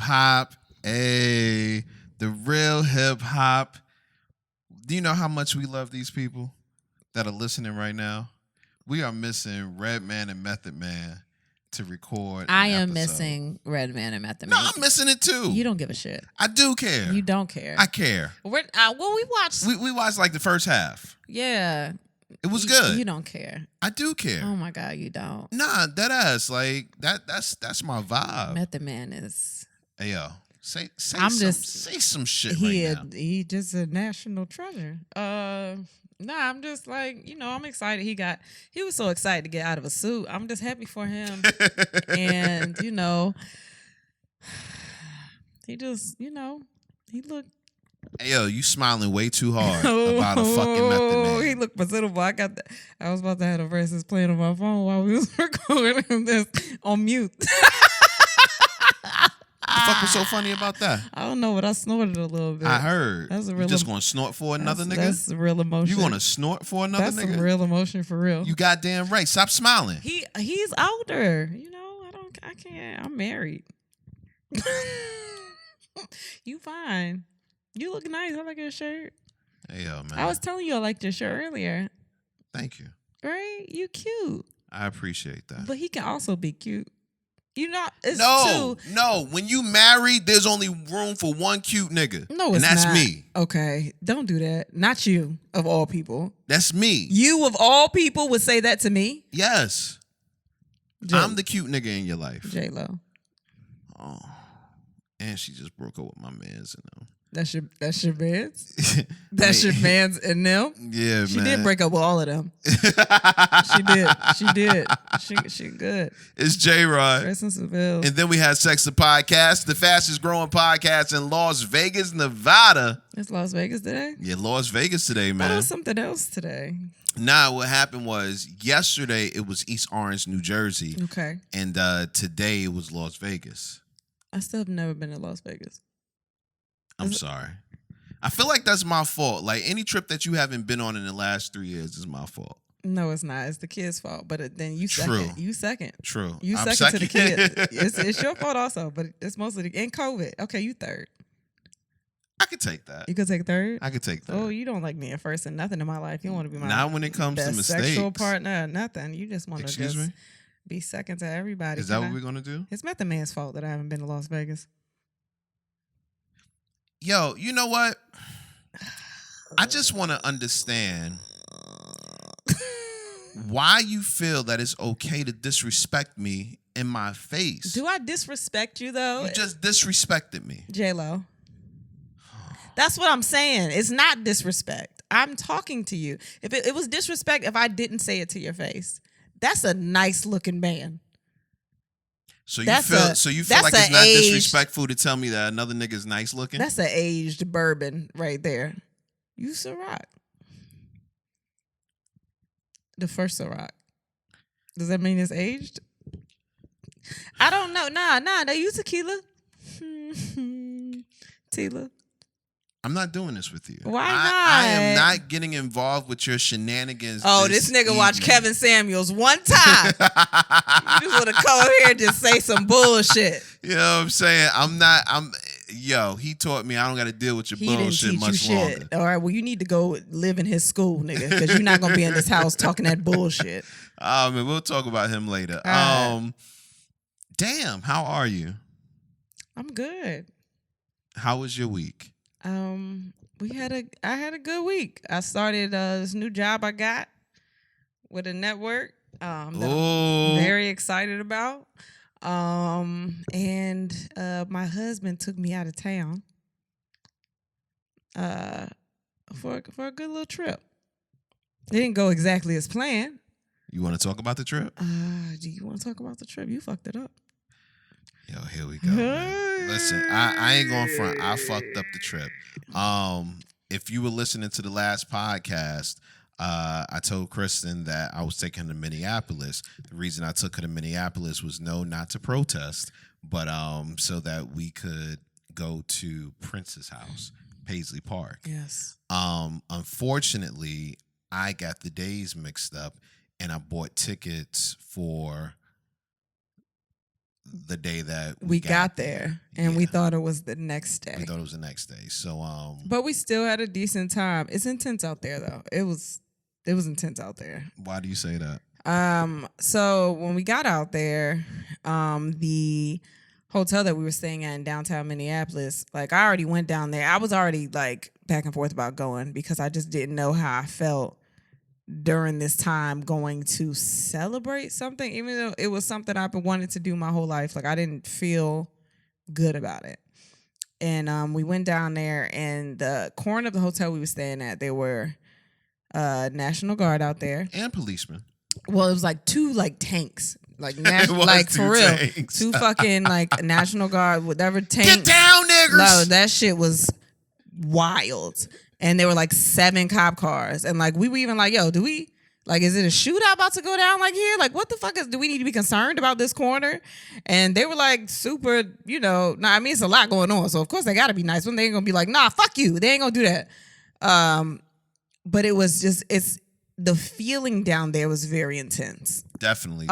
hop. Hey, the real hip hop. Do you know how much we love these people that are listening right now? We are missing Redman and Method Man to record. I am missing Redman and Method Man. No, I'm missing it too. You don't give a shit. I do care. You don't care. I care. We watched. We watched like the first half. Yeah. It was good. You don't care. I do care. Oh my God, you don't. Nah, that ass. Like that's my vibe. Method Man is. Hey yo, say some shit right now. He just a national treasure. I'm just like, I'm excited. He was so excited to get out of a suit. I'm just happy for him. And, he just, he looked. Hey, yo, you smiling way too hard about a fucking Method Man. He looked presentable. I was about to have the verses playing on my phone while we was recording this on mute. What the fuck was so funny about that? I don't know, but I snorted a little bit. I heard. That's a real. You just gonna snort for another nigga? That's real emotion. You gonna snort for another nigga? That's some real emotion for real. You goddamn right. Stop smiling. He's older. I can't. I'm married. You fine. You look nice. I like your shirt. Hey yo, man. I was telling you I liked your shirt earlier. Thank you. Right? You cute. I appreciate that. But he can also be cute. No. When you married, there's only room for one cute nigga. No, and that's not. me. Okay, don't do that. Not you, of all people. That's me. You, of all people, would say that to me? Yes. I'm the cute nigga in your life. J-Lo. Oh. And she just broke up with my mans and them. That's your mans? That's your mans and them? Yeah, she man. She did break up with all of them. She did. She good. It's J-Rod. And then we had Sex the Podcast, the fastest growing podcast in Las Vegas, Nevada. It's Las Vegas today? Yeah, Las Vegas today, man. That was something else today. Nah, what happened was yesterday it was East Orange, New Jersey. Okay. And today it was Las Vegas. I still have never been to Las Vegas. I'm sorry. I feel like that's my fault. Like any trip that you haven't been on in the last 3 years is my fault. No, it's not. It's the kids' fault. But then you True. second. You second. True. You second to the kids. It's your fault also, but it's mostly and COVID. Okay, you third. I could take that. You could take third? I could take that. Oh, you don't like me at first and nothing in my life. You don't want to be my not when it comes to mistakes. Sexual partner, nothing. You just want to just be second to everybody. Is that what we're gonna do? It's Method Man's fault that I haven't been to Las Vegas. Yo, you know what? I just want to understand why you feel that it's okay to disrespect me in my face. Do I disrespect you, though? You just disrespected me. J-Lo. That's what I'm saying. It's not disrespect. I'm talking to you. If it was disrespect if I didn't say it to your face. That's a nice looking man. So you feel like it's not disrespectful to tell me that another nigga's nice looking? That's an aged bourbon right there. You Ciroc. The first Ciroc. Does that mean it's aged? I don't know. Nah. They use tequila. Tila. I'm not doing this with you. Why not? I am not getting involved with your shenanigans. Oh, this nigga watched Kevin Samuels one time. You just want to come over here and just say some bullshit. You know what I'm saying? He taught me I don't got to deal with your bullshit much longer. All right, well, you need to go live in his school, nigga, because you're not going to be in this house talking that bullshit. Oh, man, we'll talk about him later. Damn, how are you? I'm good. How was your week? I had a good week. I started this new job I got with a network that I'm very excited about. And my husband took me out of town for a good little trip. It didn't go exactly as planned. You want to talk about the trip? Do you want to talk about the trip? You fucked it up. Yo, here we go. Man. Listen, I ain't going front. I fucked up the trip. If you were listening to the last podcast, I told Kristen that I was taking her to Minneapolis. The reason I took her to Minneapolis was not to protest, but so that we could go to Prince's house, Paisley Park. Yes. Unfortunately, I got the days mixed up, and I bought tickets for the day that we got there, and we thought it was the next day. We thought it was the next day. So but we still had a decent time. It's intense out there though. It was intense out there. Why do you say that? So when we got out there, the hotel that we were staying at in downtown Minneapolis, like I already went down there. I was already like back and forth about going because I just didn't know how I felt during this time going to celebrate something, even though it was something I've been wanting to do my whole life. Like I didn't feel good about it. And we went down there, and the corner of the hotel we were staying at, there were National Guard out there. And policemen. Well, it was like two like tanks. Like like for real. Tanks. Two fucking like National Guard, whatever tank. Get down, niggers! No, that shit was wild. And there were like 7 cop cars. And like we were even like, yo, do we like, is it a shootout about to go down like here? Like what the fuck do we need to be concerned about this corner? And they were like super, I mean it's a lot going on. So of course they gotta be nice when they ain't gonna be like, nah, fuck you. They ain't gonna do that. But it was just the feeling down there was very intense. Definitely.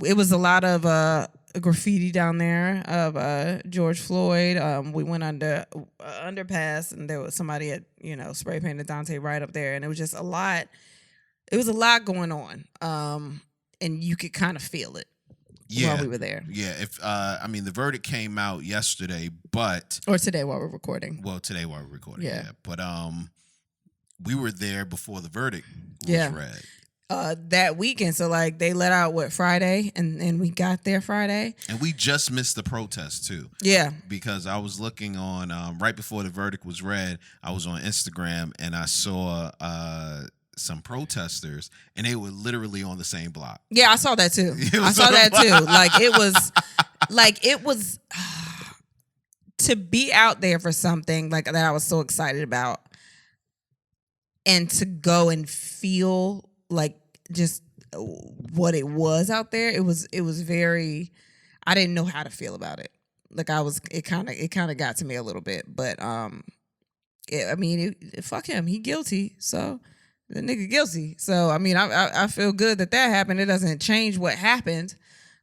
It was a lot of graffiti down there of George Floyd. We went under underpass, and there was somebody had spray painted Dante right up there, and it was just a lot. It was a lot going on, and you could kind of feel it while we were there. Yeah, the verdict came out yesterday, or today while we're recording. Well, today while we're recording. Yeah. But we were there before the verdict was read. That weekend. So like they let out Friday, and we got there Friday. And we just missed the protest too. Yeah. Because I was looking on right before the verdict was read, I was on Instagram and I saw some protesters, and they were literally on the same block. Yeah, I saw that too. I saw that too. Like it was to be out there for something like that I was so excited about, and to go and feel like just what it was out there. It was very, I didn't know how to feel about it. Like it kind of got to me a little bit, but fuck him. He guilty. So the nigga guilty. So, I mean, I feel good that happened. It doesn't change what happened,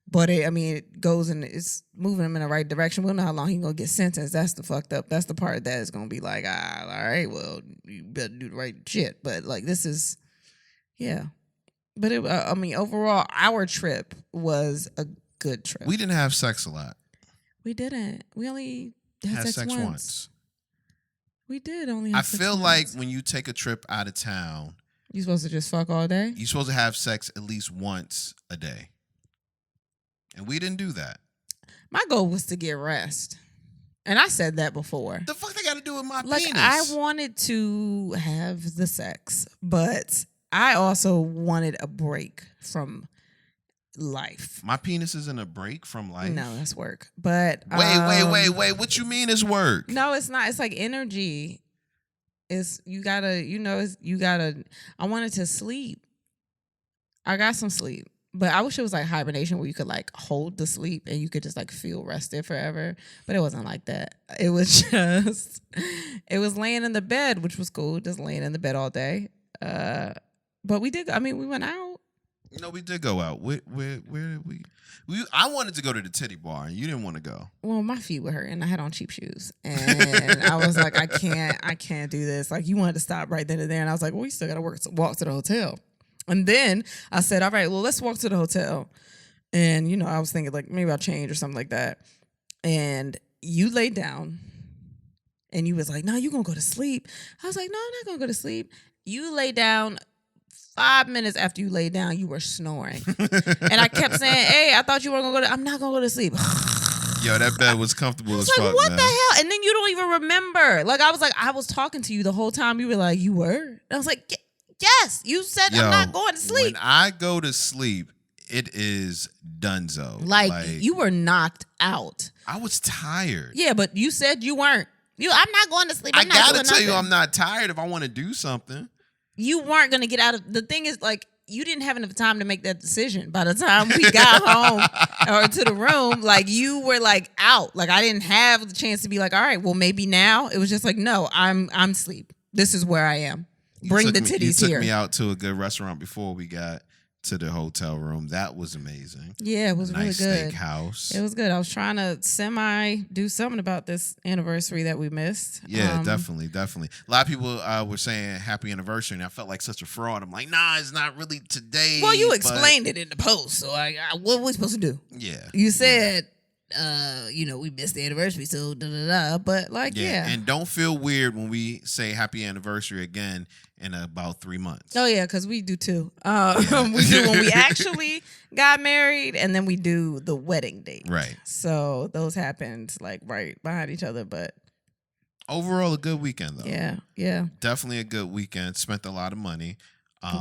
but it goes and it's moving him in the right direction. We don't know how long he's going to get sentenced. That's the fucked up. That's the part that is going to be like, all right, well, you better do the right shit. But like, this is, yeah. But overall, our trip was a good trip. We didn't have sex a lot. We didn't. We only had sex once. We did only have sex once. I feel like when you take a trip out of town, you're supposed to just fuck all day? You're supposed to have sex at least once a day. And we didn't do that. My goal was to get rest. And I said that before. The fuck they got to do with my penis? penis? I wanted to have the sex, but I also wanted a break from life. My penis isn't a break from life? No, that's work. But wait. What you mean is work? No, it's not. It's like energy. You gotta, I wanted to sleep. I got some sleep. But I wish it was like hibernation where you could like hold the sleep and you could just like feel rested forever. But it wasn't like that. It was just, it was laying in the bed, which was cool. Just laying in the bed all day. But we did, we went out. No, we did go out. Where did we? I wanted to go to the titty bar and you didn't want to go. Well, my feet were hurting. I had on cheap shoes. And I was like, I can't do this. Like you wanted to stop right then and there. And I was like, well, we still got to walk to the hotel. And then I said, all right, well, let's walk to the hotel. And, I was thinking like maybe I'll change or something like that. And you laid down and you was like, no, you going to go to sleep. I was like, no, I'm not going to go to sleep. You lay down. 5 minutes after you laid down, you were snoring. And I kept saying, hey, I thought you were going to I'm not going to go to sleep. Yo, that bed was comfortable as fuck, what man. the hell? And then you don't even remember. Like, I was talking to you the whole time. You were like, you were? And I was like, yes, you said I'm not going to sleep. When I go to sleep, it is donezo. Like you were knocked out. I was tired. Yeah, but you said you weren't. I'm not going to sleep. I gotta tell you, I'm not tired if I want to do something. You weren't going to get out of... The thing is, like, you didn't have enough time to make that decision. By the time we got home or to the room, like, you were, like, out. Like, I didn't have the chance to be like, all right, well, maybe now. It was just like, no, I'm asleep. This is where I am. Bring the titties here. You took me out to a good restaurant before we got to the hotel room. That was amazing. Yeah, it was really Nice good. steakhouse. It was good. I was trying to do something about this anniversary that we missed. Yeah, definitely. A lot of people were saying happy anniversary, and I felt like such a fraud. I'm like, nah, it's not really today. Well, you explained it in the post, so what were we supposed to do? Yeah. You said, we missed the anniversary, so da-da-da. But, yeah. And don't feel weird when we say happy anniversary again in about 3 months. Oh, yeah, because we do too. We do when we actually got married, and then we do the wedding date. Right. So those happened, right behind each other, but... Overall, a good weekend, though. Yeah. Definitely a good weekend. Spent a lot of money.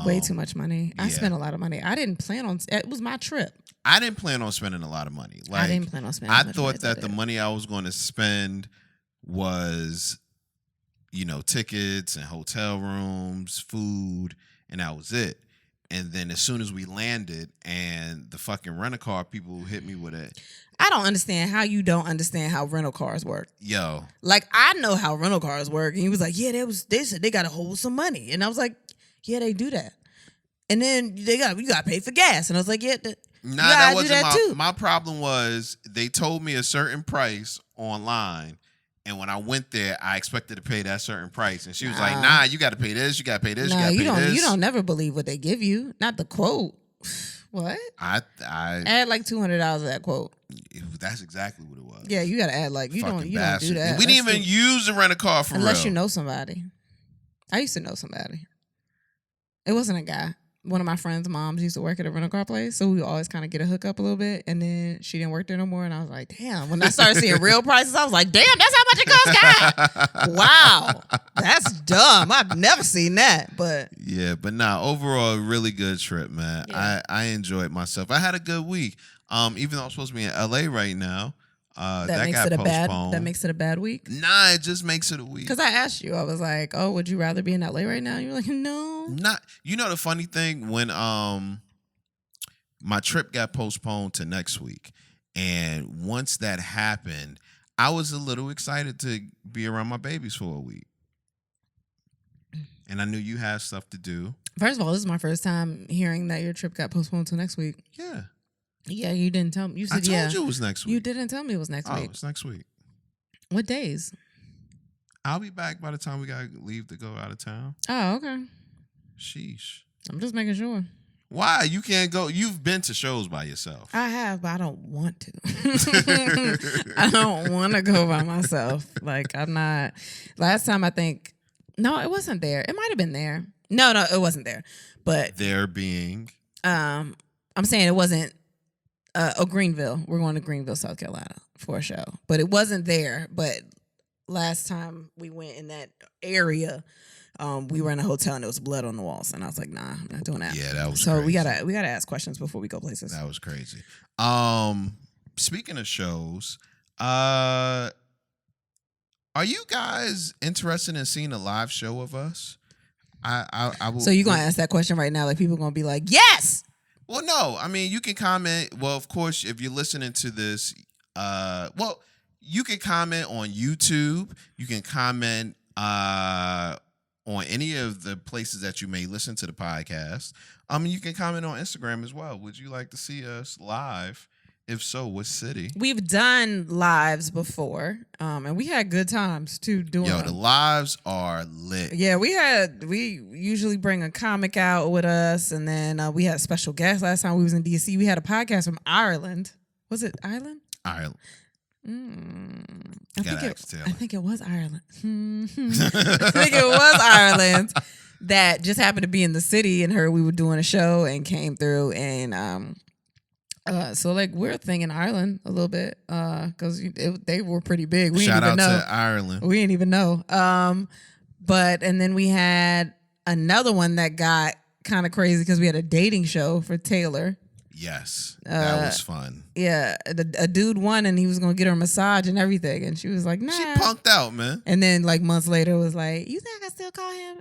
Way too much money. I yeah. spent a lot of money. I didn't plan on... It was my trip. I didn't plan on spending a lot of money. I didn't plan on spending I thought that the money I was going to spend was, tickets and hotel rooms, food, and that was it. And then as soon as we landed and the fucking rent-a-car people hit me with it. I don't understand how you don't understand how rental cars work. Yo. I know how rental cars work. And he was like, yeah, they said they got to hold some money. And I was like, yeah, they do that. And then you got to pay for gas. And I was like, yeah, nah, that wasn't too. My problem was they told me a certain price online. And when I went there, I expected to pay that certain price. And she was like, nah, you got to pay this. You got to pay this. Nah, you got to pay this. You don't never believe what they give you. Not the quote. What? I add like $200 of that quote. That's exactly what it was. Yeah, you got to add you don't do that. And we didn't even use the rent-a-car for unless real. You know somebody. I used to know somebody. It wasn't a guy. One of my friend's moms used to work at a rental car place, so we would always kind of get a hookup a little bit, and then she didn't work there no more, and I was like, damn. When I started seeing real prices, I was like, damn, that's how much it costs, guy. Wow. That's dumb. I've never seen that, but. Yeah, but overall, a really good trip, man. Yeah. I enjoyed myself. I had a good week. Even though I'm supposed to be in LA right now, that got postponed. That makes it a bad week? Nah, it just makes it a week. Because I asked you, I was like, oh, would you rather be in LA right now? You were like, no. Not. You know the funny thing, when my trip got postponed to next week, and once that happened, I was a little excited to be around my babies for a week. And I knew you had stuff to do. First of all, this is my first time hearing that your trip got postponed to next week. Yeah. Yeah, you didn't tell me. You said, I told you it was next week. You didn't tell me it was next week. Oh, it's next week. What days? I'll be back by the time we got to leave to go out of town. Oh, okay. Sheesh. I'm just making sure. Why? You can't go. You've been to shows by yourself. I have, but I don't want to. I don't want to go by myself. I'm not. Last time I think, no, it wasn't there. It might have been there. No, it wasn't there. But there being. I'm saying it wasn't. Greenville. We're going to Greenville, South Carolina for a show. But it wasn't there. But last time we went in that area, we were in a hotel and there was blood on the walls. And I was like, nah, I'm not doing that. Yeah, that was so crazy. we gotta ask questions before we go places. That was crazy. Speaking of shows, are you guys interested in seeing a live show of us? I will. So you're gonna ask that question right now? Like people are gonna be like, yes. Well, no. I mean, you can comment. Well, of course, if you're listening to this, you can comment on YouTube. You can comment on any of the places that you may listen to the podcast. You can comment on Instagram as well. Would you like to see us live? If so, what city? We've done lives before, and we had good times too doing them. The lives are lit. Yeah, we usually bring a comic out with us, and then we had special guests. Last time we was in DC, we had a podcast from Ireland. Was it Ireland? Ireland. I think it was Ireland. I think it was Ireland that just happened to be in the city and heard we were doing a show and came through and so we're a thing in Ireland a little bit because they were pretty big. We Shout didn't even out know. to Ireland. We didn't even know. And then we had another one that got kind of crazy because we had a dating show for Taylor. Yes, that was fun. Yeah, a dude won and he was gonna get her a massage and everything, and she was like, "Nah." She punked out, man. And then months later, was like, "You think I can still call him?"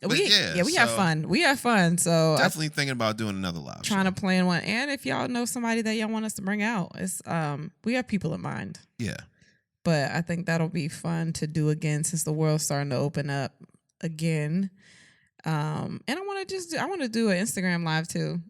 We have fun. We have fun. So definitely thinking about doing another live. Trying to plan one, and if y'all know somebody that y'all want us to bring out, it's we have people in mind. Yeah, but I think that'll be fun to do again since the world's starting to open up again. And I want to do an Instagram live too,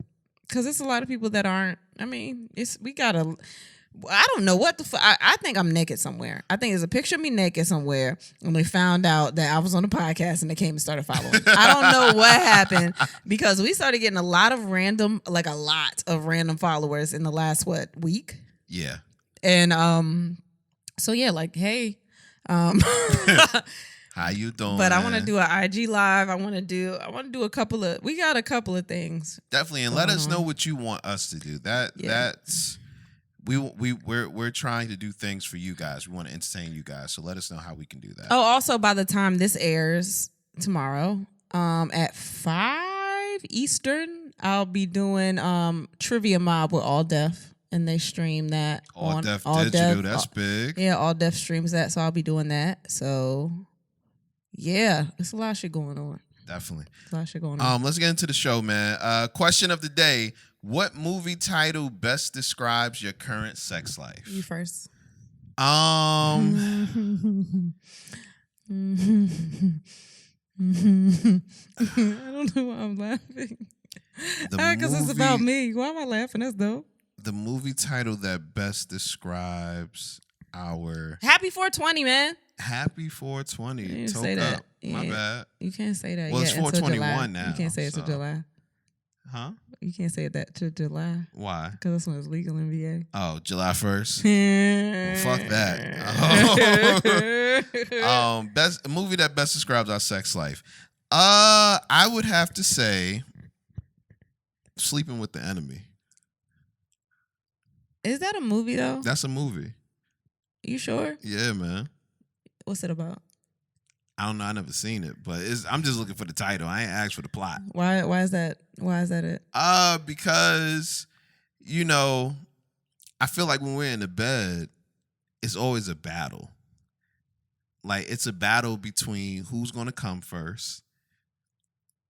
because it's a lot of people that aren't. I mean, I don't know what the fuck. I think I'm naked somewhere. I think there's a picture of me naked somewhere, and they found out that I was on the podcast, and they came and started following. I don't know what happened, because we started getting a lot of random followers in the last week. Yeah. And so yeah, like, hey, how you doing? But I want to do an IG live. I want to do we got a couple of things. Definitely, and let us know what you want us to do. That's we're trying to do things for you guys. We want to entertain you guys, so let us know how we can do that. Oh, also, by the time this airs tomorrow, at 5 Eastern, I'll be doing Trivia Mob with All Def, and they stream that All on Def All Digital. Def. That's big. Yeah, All Def streams that, so I'll be doing that. So yeah, there's a lot of shit going on. Definitely. A lot of shit going on. Let's get into the show, man. Question of the day. What movie title best describes your current sex life? You first. I don't know why I'm laughing. Because it's about me. Why am I laughing? That's dope. The movie title that best describes our Happy 420, man. Happy 420. You didn't Toke say that. up. My bad. You can't say that. Well, it's 421 now. You can't say it till July. Huh? You can't say that till July. Why? Because that's when it's legal in VA. Oh, July 1st? Well, fuck that. Best movie that best describes our sex life. I would have to say Sleeping with the Enemy. Is that a movie though? That's a movie. You sure? Yeah, man. What's it about? I don't know. I never seen it, but I'm just looking for the title. I ain't asked for the plot. Why is that? Why is that it? Because I feel like when we're in the bed, it's always a battle. Like, it's a battle between who's going to come first.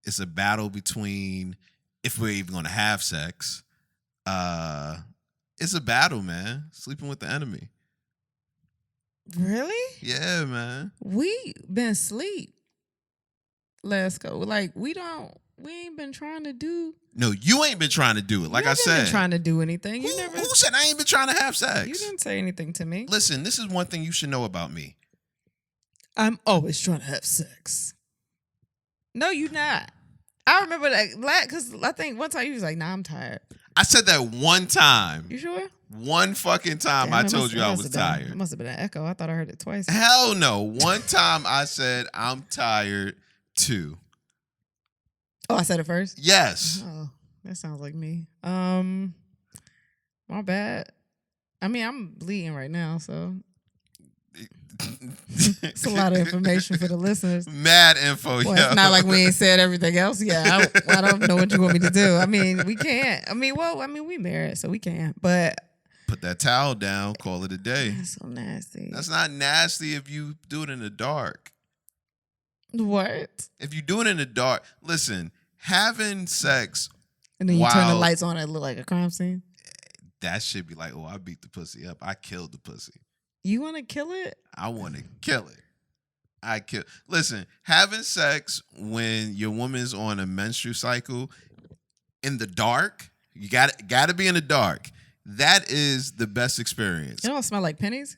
It's a battle between if we're even going to have sex. It's a battle, man. Sleeping with the Enemy. Really? Yeah, man. We been asleep. Let's go. Like, we ain't been trying to do. No, you ain't been trying to do it. Like I said, been trying to do anything. Who said I ain't been trying to have sex? You didn't say anything to me. Listen, this is one thing you should know about me. I'm always trying to have sex. No, you're not. I remember that because I think one time you was like, "Nah, I'm tired." I said that one time. You sure? One fucking time. Damn, I told you I was tired. It must have been an echo. I thought I heard it twice. Hell no. One time I said I'm tired too. Oh, I said it first? Yes. Oh, that sounds like me. My bad. I mean, I'm bleeding right now, so it's a lot of information for the listeners. Mad info, well, it's not like we ain't said everything else. Yeah, I don't know what you want me to do. I mean, we can't. We married, so we can't. But put that towel down, call it a day. That's so nasty. That's not nasty if you do it in the dark. What? If you do it in the dark, listen, having sex and then you turn the lights on, it look like a crime scene. That should be like, oh, I beat the pussy up. I killed the pussy. You want to kill it? I want to kill it. Listen, having sex when your woman's on a menstrual cycle in the dark, you got to be in the dark. That is the best experience. It don't smell like pennies?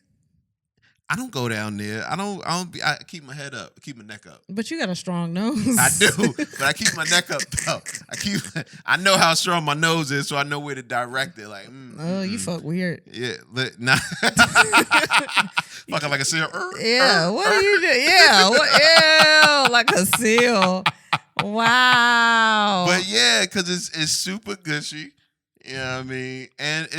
I don't go down there. I keep my head up. I keep my neck up. But you got a strong nose. I do, but I keep my neck up though. I know how strong my nose is, so I know where to direct it. Like, you fuck weird. Yeah, nah. Fucking like a seal. Yeah, what are you doing? Yeah, ew, like a seal. Wow. But yeah, because it's super gushy. You know what I mean? And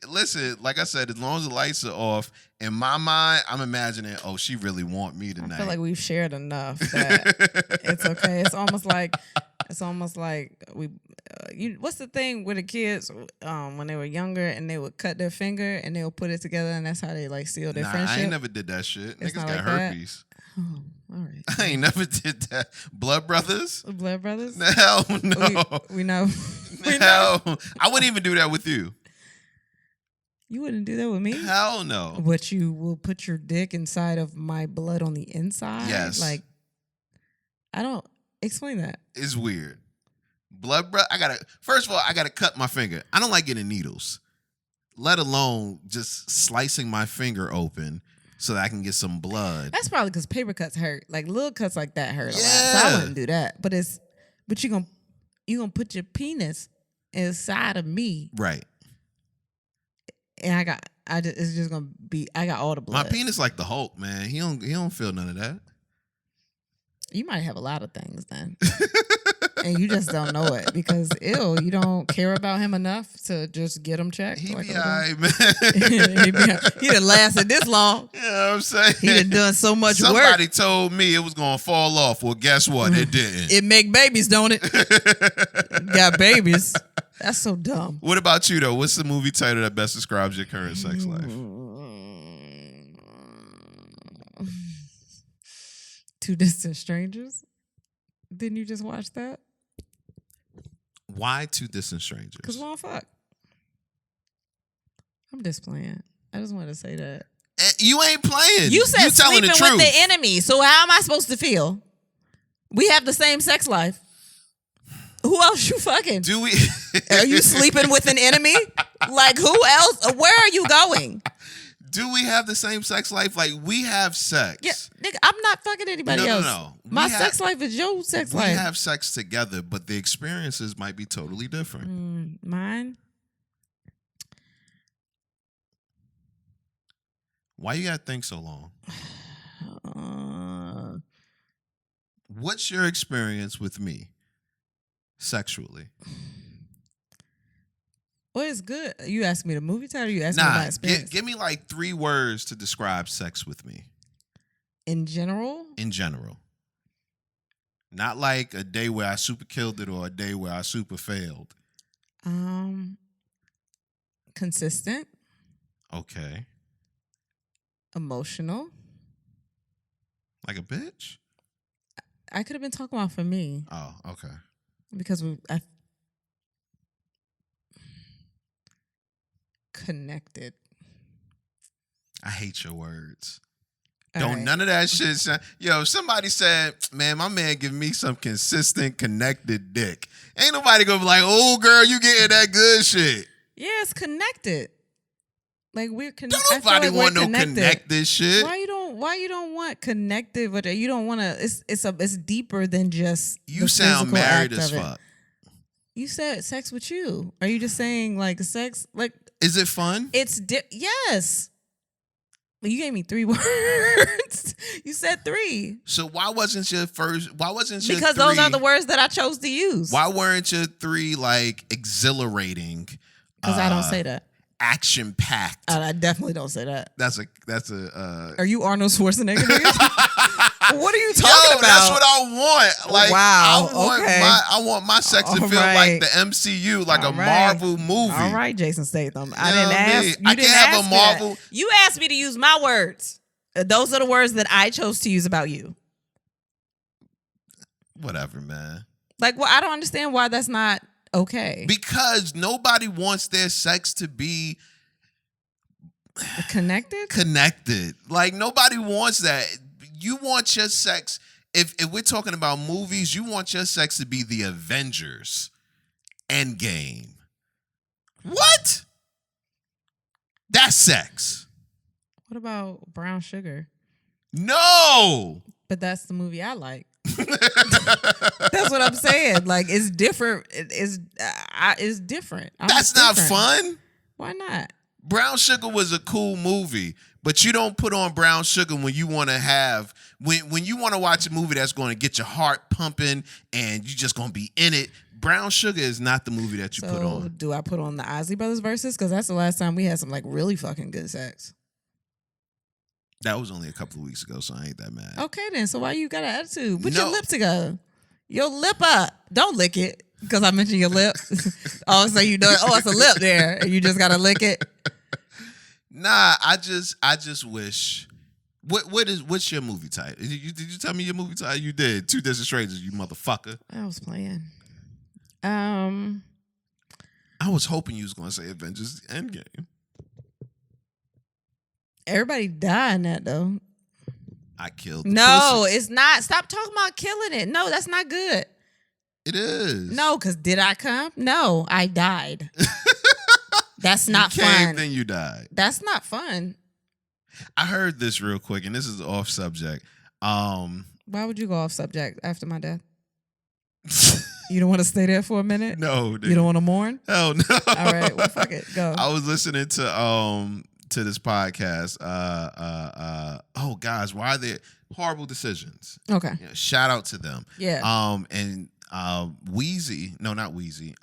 listen, like I said, as long as the lights are off, in my mind, I'm imagining, oh, she really want me tonight. I feel like we've shared enough that it's okay. It's almost like we. What's the thing with the kids when they were younger and they would cut their finger and they would put it together and that's how they like seal their friendship? I ain't never did that shit. It's Niggas got like herpes. Oh, all right. I ain't never did that. Blood brothers? Blood brothers? Hell no. We know. Hell, I wouldn't even do that with you. You wouldn't do that with me? Hell no. But you will put your dick inside of my blood on the inside? Yes. Like, I don't. Explain that. It's weird. Blood, bro. First of all, I gotta cut my finger. I don't like getting needles, let alone just slicing my finger open so that I can get some blood. That's probably because paper cuts hurt. Like little cuts like that hurt a lot. Yeah. So I wouldn't do that. But you gonna put your penis inside of me, Right. and it's just gonna be. I got all the blood. My penis like the Hulk, man. He don't feel none of that. You might have a lot of things then. And you just don't know it because you don't care about him enough to just get him checked. He like, be alright, man. he done lasted this long. You know what I'm saying? He done done so much Somebody work. told me it was gonna fall off. Well, guess what? It didn't. It make babies, don't it? Got babies. That's so dumb. What about you though? What's the movie title that best describes your current sex life? Two Distant Strangers. Didn't you just watch that? Why Two Distant Strangers? Because we don't fuck. I'm just playing. I just wanted to say that. You ain't playing. You said telling sleeping the truth. with the enemy. So how am I supposed to feel? We have the same sex life. Who else you fucking? Do we? Are you sleeping with an enemy? Like who else? Where are you going? Do we have the same sex life? Like we have sex. Yeah, nigga, I'm not fucking anybody else. No. My sex life is your sex we life. We have sex together, but the experiences might be totally different. Mine? Why you gotta think so long? What's your experience with me sexually? Well, it's good. You asked me the movie title. You asked me my experience. Give me like 3 words to describe sex with me. In general? In general. Not like a day where I super killed it or a day where I super failed. Consistent. Okay. Emotional. Like a bitch? I could have been talking about for me. Oh, okay. Because I connected. I hate your words. None of that shit. Yo, somebody said, man, my man give me some consistent connected dick. Ain't nobody gonna be like, oh girl, you getting that good shit. Yeah, it's connected. Like we're connected. Don't nobody want no connected shit. Why you don't want connected? But you don't want to. It's deeper than just. You sound married as fuck. fuck. You said sex with you. Are you just saying like sex? Like, is it fun? Yes. You gave me 3 words. You said 3. So why wasn't your first? Why wasn't your because 3, those are the words that I chose to use. Why weren't your 3 like exhilarating? Because I don't say that. Action packed. I definitely don't say that. That's a. Are you Arnold Schwarzenegger? What are you talking about? That's what I want. Like, wow. I want my sex to feel like the MCU, like a Marvel movie. All right, Jason Statham. I didn't ask. I can't have a Marvel. You asked me to use my words. Those are the words that I chose to use about you. Whatever, man. Like, well, I don't understand why that's not okay. Because nobody wants their sex to be connected. Like, nobody wants that. You want your sex, if we're talking about movies, you want your sex to be the Avengers Endgame. What? That's sex. What about Brown Sugar? No. But that's the movie I like. That's what I'm saying. Like, it's different. It's different. That's not fun. Why not? Brown Sugar was a cool movie, but you don't put on Brown Sugar when you want to have when you want to watch a movie that's going to get your heart pumping and you just going to be in it. Brown Sugar is not the movie that you put on. Do I put on the Isley Brothers verses? Because that's the last time we had some like really fucking good sex. That was only a couple of weeks ago, so I ain't that mad. Okay, then. So why you got an attitude? Put your lip together. Your lip up. Don't lick it because I mentioned your lip. All of a sudden you know, it's a lip there, and you just gotta lick it. Nah, I just wish. What's your movie title? Did you tell me your movie title? You did. Two Distant Strangers, you motherfucker. I was playing. I was hoping you was gonna say Avengers Endgame. Everybody died in that though. I killed the No, pussy. it's not. Stop talking about killing it. No, that's not good. It is. No, because did I come? No, I died. That's not you came, fun. Then you died. That's not fun. I heard this real quick, and this is off subject. Why would you go off subject after my death? You don't want to stay there for a minute? No, dude. You don't want to mourn? Hell no. All right, well, fuck it. Go. I was listening to this podcast. Oh guys, why are there horrible decisions? Okay. You know, shout out to them. Yeah. And Wheezy, no, not Wheezy.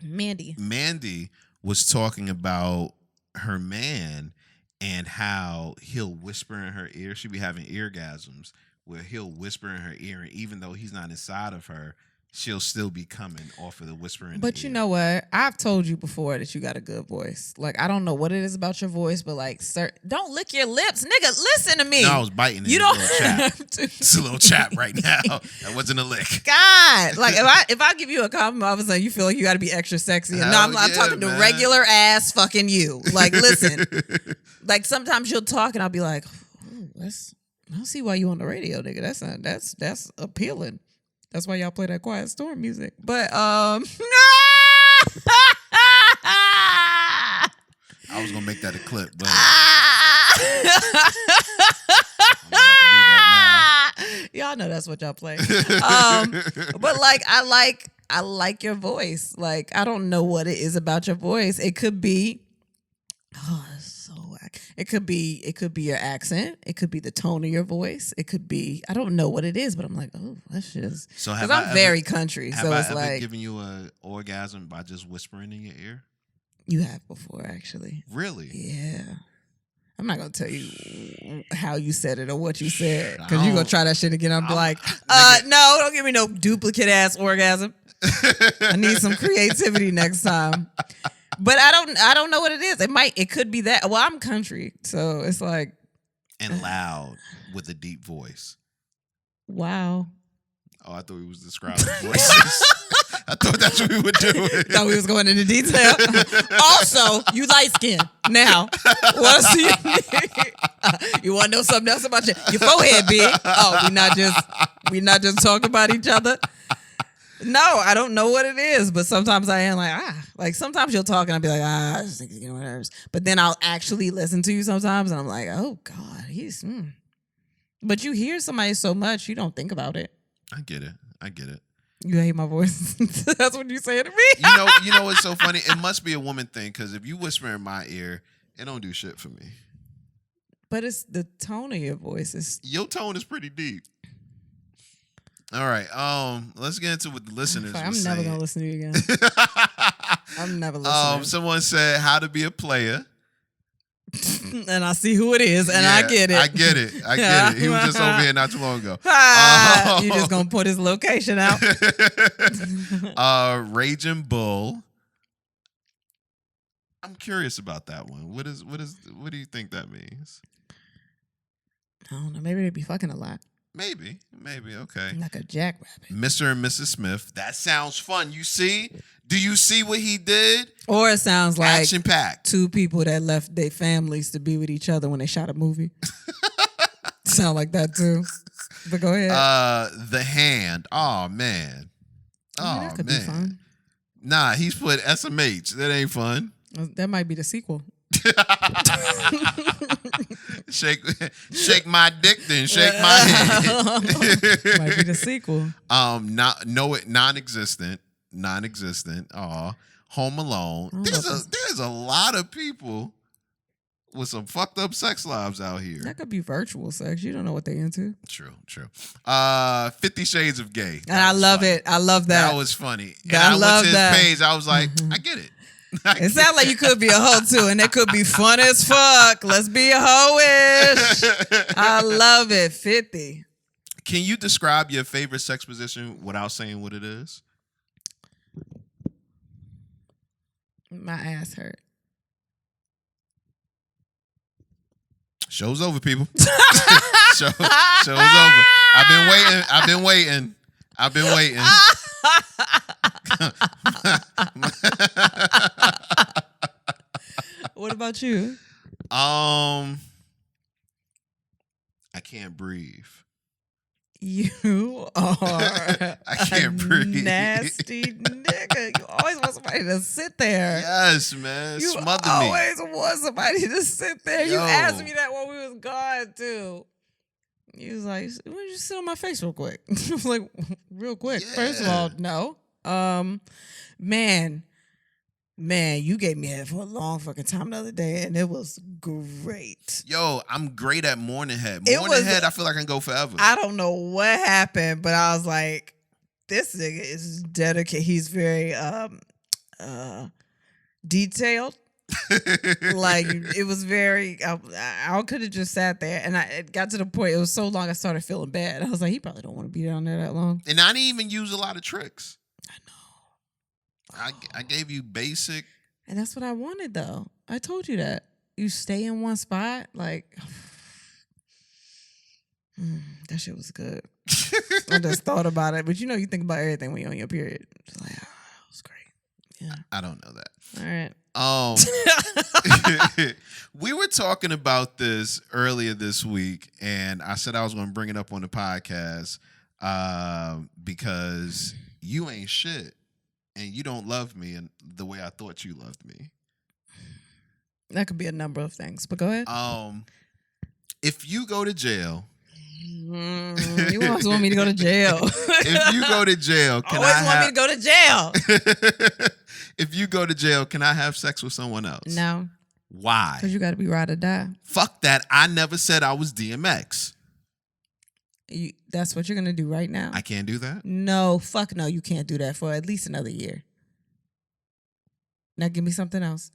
Mandy was talking about her man and how he'll whisper in her ear. She be having eargasms where he'll whisper in her ear, and even though he's not inside of her, she'll still be coming off of the whispering. But you know what? I've told you before that you got a good voice. Like, I don't know what it is about your voice, but like, sir, don't lick your lips, nigga. Listen to me. No, I was biting. You don't have to. It's a little chap right now. That wasn't a lick. God, like if I give you a compliment, all of a sudden you feel like you got to be extra sexy. And no, I'm talking to regular ass fucking you. Like, listen, like sometimes you'll talk and I'll be like, I don't see why you on the radio, nigga. That's appealing. That's why y'all play that Quiet Storm music. But I was gonna make that a clip, but y'all know that's what y'all play. But like I like your voice. Like, I don't know what it is about your voice. It could be It could be your accent. It could be the tone of your voice. It could be, I don't know what it is, but I'm like, oh, that shit is. So because I'm very country, so it's like. Have I ever given you an orgasm by just whispering in your ear? You have before, actually. Really? Yeah. I'm not gonna tell you how you said it or what you said, because you're gonna try that shit again. I'm like, no, don't give me no duplicate ass orgasm. I need some creativity next time. But I don't know what it is. It could be that. Well, I'm country, so it's like. And loud with a deep voice. Wow. Oh, I thought we was describing voices. I thought that's what we were doing. Thought we was going into detail. Also, you light skin. Now, what else do you need? You want to know something else about your forehead big? Oh, we not just talking about each other. No, I don't know what it is, but sometimes I am like sometimes you'll talk and I'll be like, I just think he's getting on my nerves. But then I'll actually listen to you sometimes and I'm like, oh God, But you hear somebody so much, you don't think about it. I get it. You hate my voice. That's what you say to me. You know what's so funny? It must be a woman thing, because if you whisper in my ear, it don't do shit for me. But it's the tone of your voice. Your tone is pretty deep. All right, let's get into what the listeners. I'm never gonna listen to you again. I'm never listening. Someone said how to be a player, and I see who it is, and I get it. I get it. He was just over here not too long ago. You just gonna put his location out. Raging Bull. I'm curious about that one. What do you think that means? I don't know. Maybe they be fucking a lot. Maybe. Okay. Like a jackrabbit. Mr. and Mrs. Smith. That sounds fun. You see? Do you see what he did? Or it sounds like action-packed. Two people that left their families to be with each other when they shot a movie. Sound like that too. But go ahead. The Hand. Oh man. That could be fun. Nah, he's put SMH. That ain't fun. That might be the sequel. Shake my dick, then shake my head. Might be the sequel. Non-existent. Home Alone. There's a lot of people with some fucked up sex lives out here. That could be virtual sex. You don't know what they into. True. 50 Shades of Gay. And I love it. I love that. That was funny. And I went to his page. I was like, I get it. It sounds like you could be a hoe too, and it could be fun as fuck. Let's be a hoe-ish. I love it. 50. Can you describe your favorite sex position without saying what it is? My ass hurt. Show's over, people. Show's over. I've been waiting. What about you? I I can't breathe. You are I can't a breathe. nasty nigga. You always want somebody to sit there. Yes, man. You Smother me. always want somebody to sit there. You Yo. asked me that when we was gone too. You was like, "Why don't you sit on my face real quick?" I was like, "Real quick." Yeah. First of all, no. Man, you gave me head for a long fucking time the other day, and it was great. Yo, I'm great at morning head. It Morning was- head, I feel like I can go forever. I don't know what happened, but I was like, this nigga is dedicated. He's very detailed. Like, it was very, I could have just sat there, and it got to the point, it was so long I started feeling bad. I was like, he probably don't want to be down there that long. And I didn't even use a lot of tricks. I know. I gave you basic. And that's what I wanted, though. I told you that. You stay in one spot, like, that shit was good. I just thought about it. But you think about everything when you're on your period. Just like, it was great. Yeah. I don't know that. All right. We were talking about this earlier this week, and I said I was going to bring it up on the podcast because you ain't shit, and you don't love me in the way I thought you loved me. That could be a number of things, but go ahead. If you go to jail, you always want me to go to jail. if you go to jail, can always I want me to go to jail. If you go to jail, can I have sex with someone else? No, Why? because you got to be ride or die. Fuck that. I never said I was DMX. That's what you're gonna do right now. I can't do that. No, fuck no. You can't do that for at least another year. Now give me something else.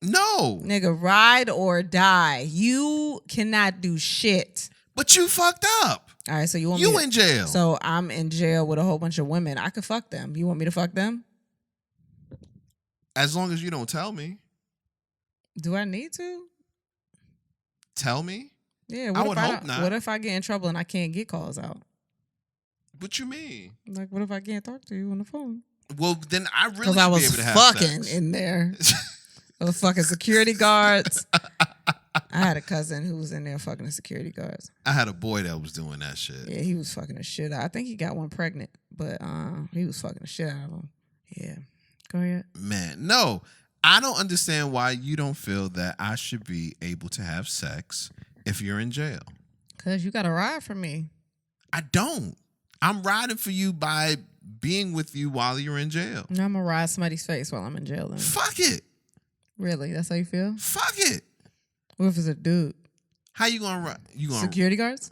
No. Nigga, ride or die. You cannot do shit. But you fucked up. All right, so you want You me in jail. So I'm in jail with a whole bunch of women. I could fuck them. You want me to fuck them? As long as you don't tell me. Do I need to? Tell me? Yeah. I would hope not. What if I get in trouble and I can't get calls out? What you mean? Like, what if I can't talk to you on the phone? Well, then I really Because should I be was able to have fucking sex. in there. Those fucking security guards. I had a cousin who was in there fucking the security guards. I had a boy that was doing that shit. Yeah, he was fucking the shit out. I think he got one pregnant, but he was fucking the shit out of him. Yeah. Go ahead. Man, no. I don't understand why you don't feel that I should be able to have sex if you're in jail. Because you got to ride for me. I don't. I'm riding for you by being with you while you're in jail. Now I'm going to ride somebody's face while I'm in jail. Then. Fuck it. Really? That's how you feel? Fuck it. What if it's a dude? How you gonna ride? You gonna security guards?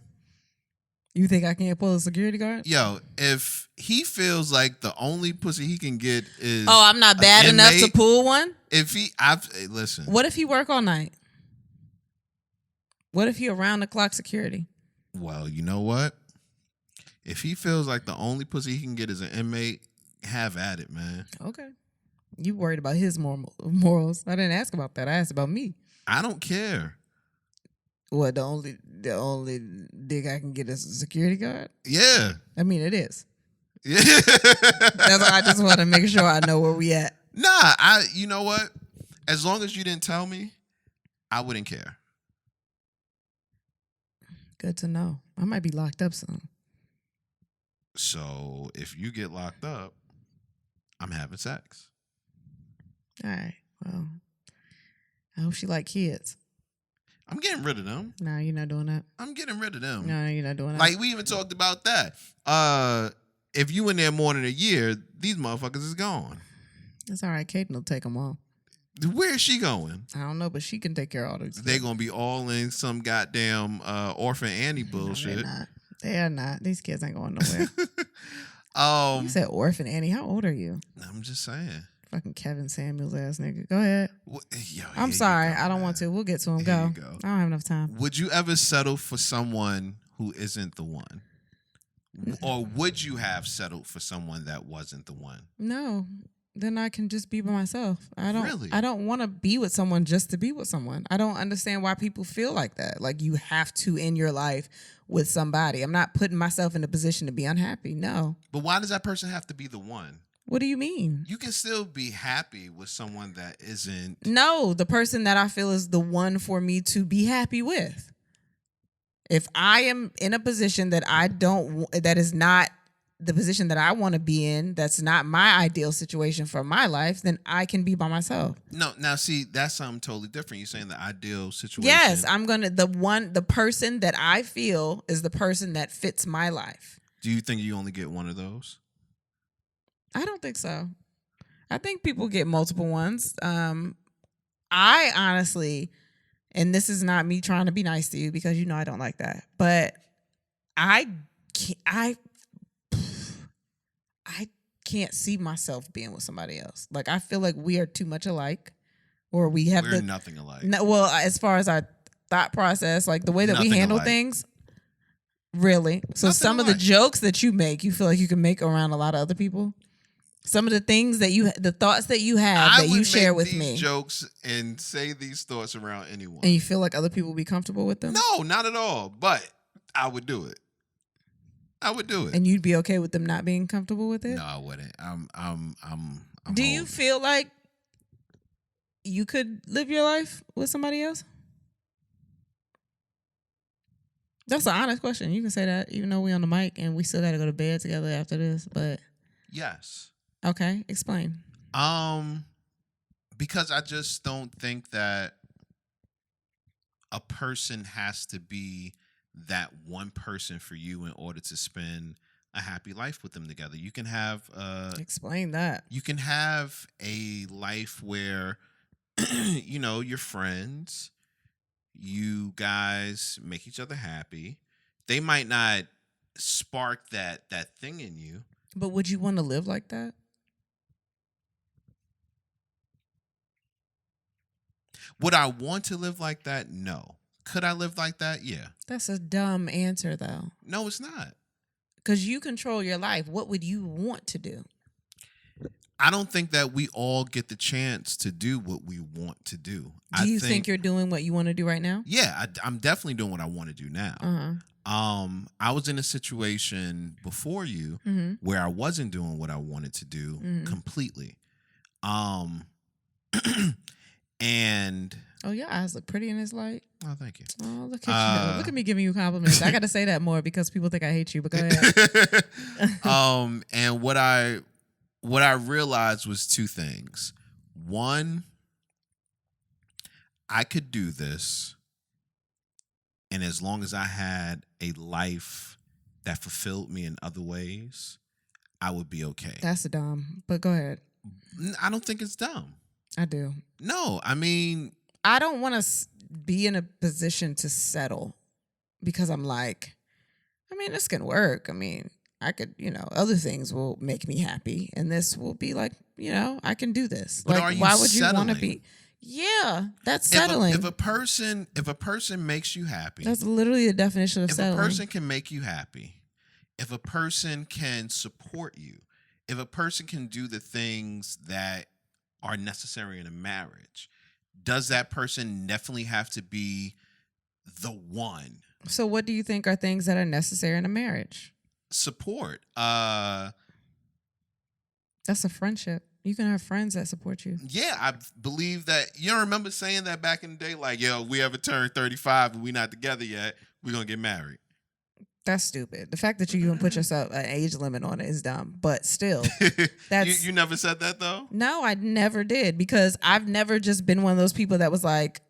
You think I can't pull a security guard? Yo, if he feels like the only pussy he can get is I'm not bad enough to pull one? If he, listen. What if he work all night? What if he around the clock security? Well, you know what? If he feels like the only pussy he can get is an inmate, have at it, man. Okay. You worried about his morals. I didn't ask about that. I asked about me. I don't care. What, the only dick I can get is a security guard? Yeah. I mean, it is. Yeah. That's why I just want to make sure I know where we at. Nah, you know what? As long as you didn't tell me, I wouldn't care. Good to know. I might be locked up soon. So if you get locked up, I'm having sex. All right. Well, I hope she like kids. I'm getting rid of them. No, you're not doing that. I'm getting rid of them. No, you're not doing that. Like, we even talked about that. If you in there more than a year, these motherfuckers is gone. It's all right. Kaden will take them all. Where is she going? I don't know, but she can take care of all those. They gonna be all in some goddamn Orphan Annie bullshit. No, they're not. They are not. These kids ain't going nowhere. You said Orphan Annie. How old are you? I'm just saying. Fucking Kevin Samuels ass nigga. Go ahead. Yo, I'm sorry. I don't want to. We'll get to him. Go. You go. I don't have enough time. Would you ever settle for someone who isn't the one? Or would you have settled for someone that wasn't the one? No. Then I can just be by myself. Really? I don't want to be with someone just to be with someone. I don't understand why people feel like that. Like you have to end your life with somebody. I'm not putting myself in a position to be unhappy. No. But why does that person have to be the one? What do you mean? You can still be happy with someone that isn't. No, the person that I feel is the one for me to be happy with. If I am in a position that that is not the position that I want to be in, that's not my ideal situation for my life, then I can be by myself. No, now see, that's something totally different. You're saying the ideal situation. Yes, I'm gonna the person that I feel is the person that fits my life. Do you think you only get one of those? I don't think so. I think people get multiple ones. I honestly, and this is not me trying to be nice to you because you know I don't like that, but I can't see myself being with somebody else. Like I feel like we are too much alike, or we're nothing alike. No, well, as far as our thought process, like the way that we handle things, really. So Nothing some of the jokes that you make, you feel like you can make around a lot of other people. Some of the things that the thoughts that you have that you share with me, jokes and say these thoughts around anyone, and you feel like other people will be comfortable with them. No, not at all. But I would do it. And you'd be okay with them not being comfortable with it? No, I wouldn't. I'm Do you feel like you could live your life with somebody else? That's an honest question. You can say that even though we on the mic and we still got to go to bed together after this. But yes. Okay, explain. Because I just don't think that a person has to be that one person for you in order to spend a happy life with them together. You can have explain that. You can have a life where you know, you're friends, you guys make each other happy. They might not spark that thing in you. But would you want to live like that? Would I want to live like that? No. Could I live like that? Yeah. That's a dumb answer, though. No, it's not. Because you control your life. What would you want to do? I don't think that we all get the chance to do what we want to do. Do you think you're doing what you want to do right now? Yeah, I'm definitely doing what I want to do now. I was in a situation before you where I wasn't doing what I wanted to do completely. And oh, your eyes look pretty in this light. Oh, thank you. Oh, look at you. Look at me giving you compliments. I got to say that more because people think I hate you, but go ahead. And what I realized was two things. One, I could do this, and as long as I had a life that fulfilled me in other ways, I would be okay. That's dumb, but go ahead. I don't think it's dumb. I do. No, I mean, I don't want to be in a position to settle because I'm like, I mean, this can work. I mean, I could, other things will make me happy, and this will be like, I can do this. But like, are you why would settling? you want to be? Yeah, that's settling. If a person makes you happy, that's literally the definition of settling. If a person can make you happy, if a person can support you, if a person can do the things that are necessary in a marriage, does that person definitely have to be the one? So what do you think are things that are necessary in a marriage? Support. That's a friendship. You can have friends that support you. Yeah, I believe that. You don't remember saying that back in the day? Like, yo, we ever turned 35 and we not together yet, we're going to get married. That's stupid. The fact that you even put yourself an age limit on it is dumb. But still, that's you never said that though? No, I never did, because I've never just been one of those people that was like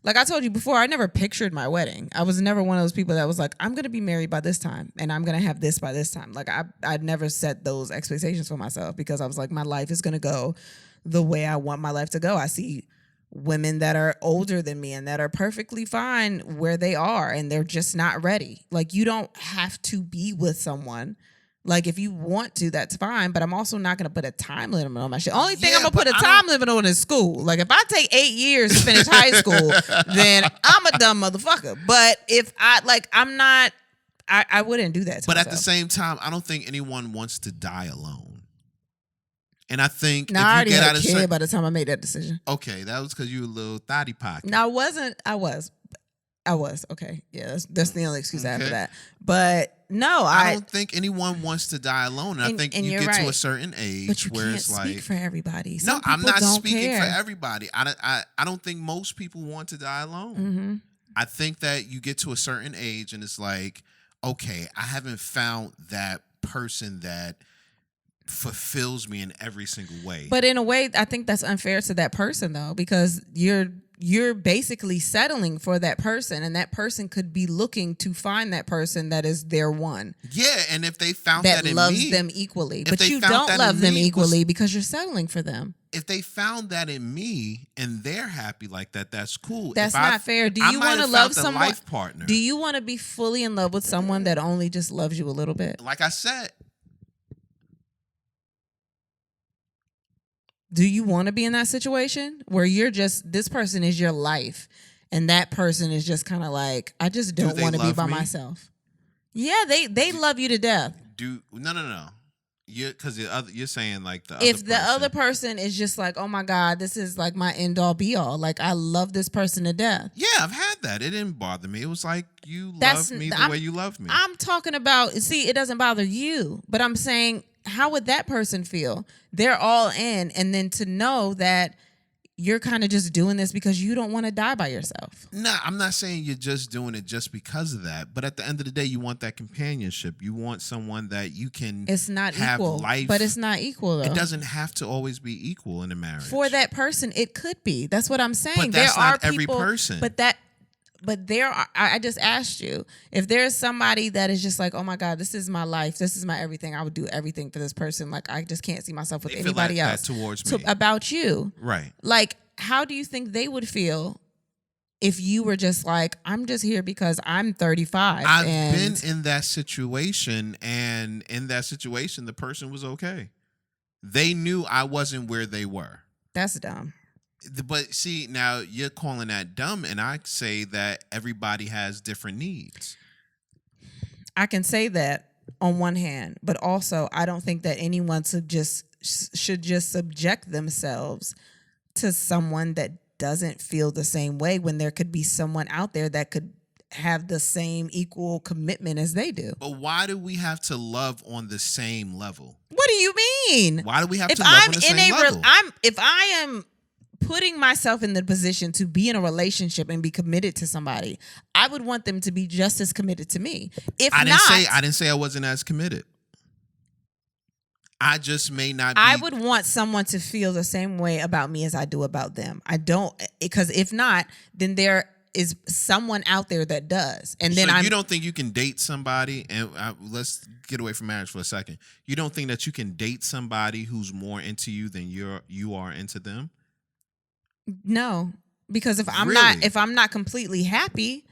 I told you before, I never pictured my wedding. I was never one of those people that was like, I'm going to be married by this time and I'm going to have this by this time. Like I'd never set those expectations for myself because I was like, my life is going to go the way I want my life to go. I see women that are older than me and that are perfectly fine where they are and they're just not ready. Like, you don't have to be with someone. Like, if you want to, that's fine. But I'm also not going to put a time limit on my shit. Only thing I'm going to put a time limit on is school. Like, if I take 8 years to finish high school, then I'm a dumb motherfucker. But if I'm not, I wouldn't do that to But myself. at the same time, I don't think anyone wants to die alone. And I think I already had a kid by the time I made that decision. Okay, that was because you were a little thotty pocket. No, I wasn't. I was. Okay. Yeah, that's the only excuse I have for that. But no, I don't think anyone wants to die alone. And I think you get to a certain age but you where can't it's like, speak for everybody. I'm not speaking for everybody. I don't think most people want to die alone. I think that you get to a certain age and it's like, okay, I haven't found that person that fulfills me in every single way. But in a way, I think that's unfair to that person though, because you're basically settling for that person, and that person could be looking to find that person that is their one. Yeah, and if they found that that in loves me, them equally, but you found don't that love in them me equally because you're settling for them. If they found that in me and they're happy like that, that's cool. That's if not fair. Do you want to love someone? Life partner. Do you want to be fully in love with someone that only just loves you a little bit? Like I said. Do you want to be in that situation where you're just, this person is your life and that person is just kind of like, I just don't want to be by myself? Yeah, they love you to death. No. Because you're saying like if the other person is just like, oh my God, this is like my end all be all. Like I love this person to death. Yeah, I've had that. It didn't bother me. It was like you love me the way you love me. I'm talking about, see, it doesn't bother you, but I'm saying, how would that person feel? They're all in, and then to know that you're kind of just doing this because you don't want to die by yourself. Nah, I'm not saying you're just doing it just because of that. But at the end of the day, you want that companionship. You want someone that you can It's not have equal. life. But it's not equal, though. It doesn't have to always be equal in a marriage. For that person, it could be. That's what I'm saying. But that's there not are every people, person. But there are, I just asked you, if there's somebody that is just like, oh my God, this is my life, this is my everything, I would do everything for this person. Like, I just can't see myself with anybody else. Towards me. About you. Right. Like, how do you think they would feel if you were just like, I'm just here because I'm 35? I've been in that situation, and in that situation, the person was okay. They knew I wasn't where they were. That's dumb. But see, now you're calling that dumb, and I say that everybody has different needs. I can say that on one hand, but also I don't think that anyone should just subject themselves to someone that doesn't feel the same way, when there could be someone out there that could have the same equal commitment as they do. But why do we have to love on the same level? What do you mean? Why do we have to love on the same level? If I am putting myself in the position to be in a relationship and be committed to somebody, I would want them to be just as committed to me. I didn't say I wasn't as committed. I just may not be. I would want someone to feel the same way about me as I do about them. I don't, because if not, then there is someone out there that does. And then you don't think you can date somebody, and let's get away from marriage for a second. You don't think that you can date somebody who's more into you than you are into them? No, because if I'm not completely happy,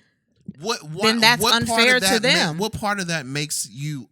then that's unfair to them. What part of that makes you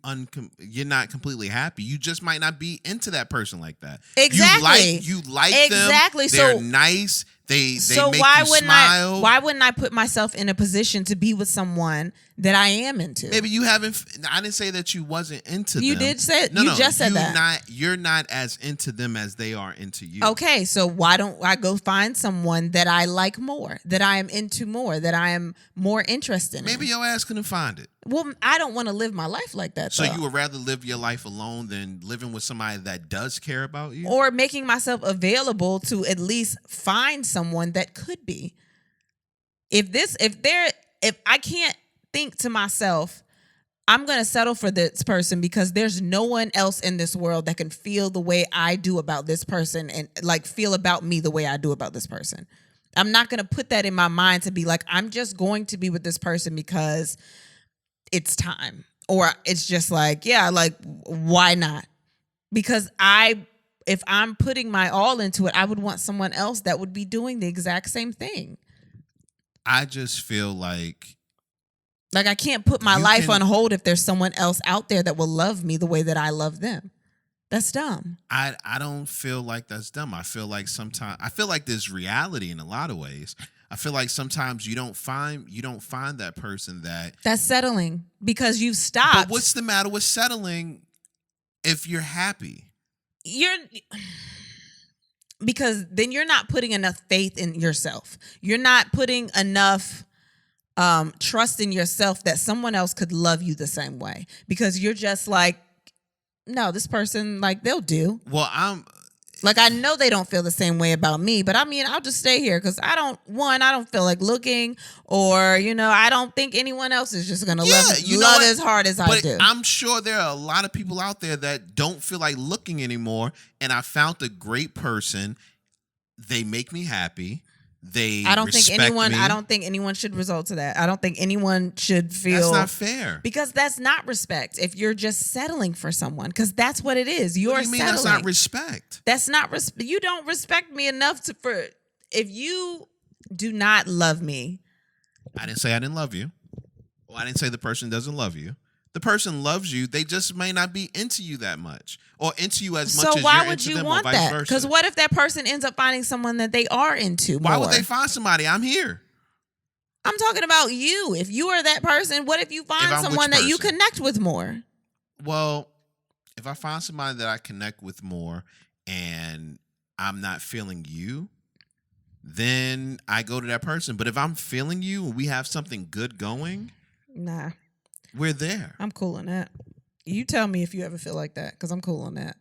you're not completely happy? You just might not be into that person like that. Exactly. You like exactly. them. They're nice. They make why you wouldn't smile. Why wouldn't I put myself in a position to be with someone that I am into? Maybe you haven't. I didn't say that you wasn't into them. You did say you just said that. You're not as into them as they are into you. Okay, so why don't I go find someone that I like more, that I am into more, that I am more interested in? Maybe your ass couldn't find it. Well, I don't want to live my life like that. So you would rather live your life alone than living with somebody that does care about you? Or making myself available to at least find someone that could be. If I can't think to myself, I'm going to settle for this person because there's no one else in this world that can feel the way I do about this person and like feel about me the way I do about this person. I'm not going to put that in my mind to be like, I'm just going to be with this person because it's time, or it's just like, yeah, like, why not? Because if I'm putting my all into it, I would want someone else that would be doing the exact same thing. I just feel like I can't put my life on hold if there's someone else out there that will love me the way that I love them. That's dumb. I don't feel like that's dumb. I feel like there's reality in a lot of ways. I feel like sometimes you don't find that person that's settling because you've stopped. But what's the matter with settling if you're happy? Because then you're not putting enough faith in yourself. You're not putting enough trust in yourself that someone else could love you the same way, because you're just like, no, this person, like, they'll do. Well, Like, I know they don't feel the same way about me, but I mean, I'll just stay here because I don't feel like looking, or, I don't think anyone else is just going to love as hard as I do. I'm sure there are a lot of people out there that don't feel like looking anymore, and I found a great person. They make me happy. I don't think anyone should result to that. I don't think anyone should feel that's not fair, because that's not respect. If you're just settling for someone, because that's what it is. You're what do you mean settling. That's not respect. That's not respect. You don't respect me enough if you do not love me. I didn't say I didn't love you. Well, I didn't say the person doesn't love you. The person loves you. They just may not be into you that much, or into you as much as you're into them, or vice versa. So why would you want that? Because what if that person ends up finding someone that they are into more? Why would they find somebody? I'm here. I'm talking about you. If you are that person, what if you find someone that you connect with more? Well, if I find somebody that I connect with more and I'm not feeling you, then I go to that person. But if I'm feeling you and we have something good going, nah. We're there. I'm cool on that. You tell me if you ever feel like that, because I'm cool on that.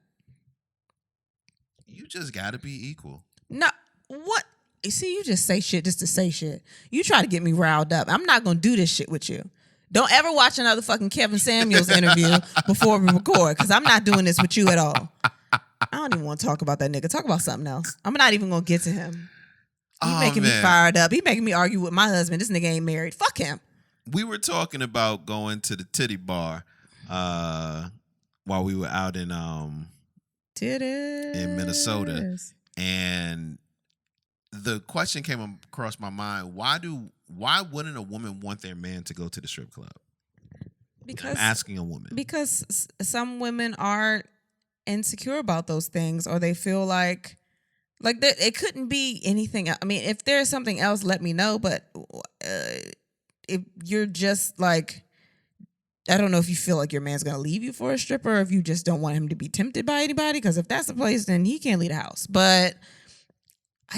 You just got to be equal. No, what? You see, you just say shit just to say shit. You try to get me riled up. I'm not going to do this shit with you. Don't ever watch another fucking Kevin Samuels interview before we record, because I'm not doing this with you at all. I don't even want to talk about that nigga. Talk about something else. I'm not even going to get to him. He's making me fired up. He making me argue with my husband. This nigga ain't married. Fuck him. We were talking about going to the titty bar while we were out in Minnesota, and the question came across my mind: why wouldn't a woman want their man to go to the strip club? Because I'm asking a woman. Because some women are insecure about those things, or they feel like it couldn't be anything. I mean, if there's something else, let me know. But if you're just like, I don't know if you feel like your man's going to leave you for a stripper, or if you just don't want him to be tempted by anybody, because if that's the place, then he can't leave the house. But I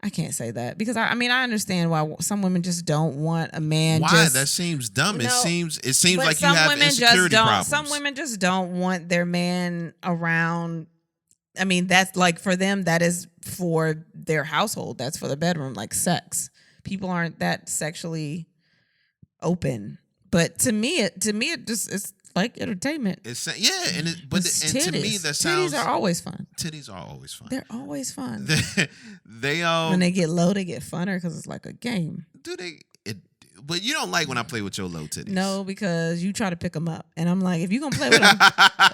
can't say that, because I mean, I understand why some women just don't want a man. Why? That seems dumb. It seems like you have insecurity problems. Some women just don't want their man around. I mean, that's like, for them, that is for their household. That's for the bedroom, like sex. People aren't that sexually open. But to me, it just, it's like entertainment. And to me that sounds. Titties are always fun. Titties are always fun. They're always fun. They when they get low, they get funner because it's like a game. Do they? But you don't like when I play with your low titties. No, because you try to pick them up, and I'm like, if you gonna play with them,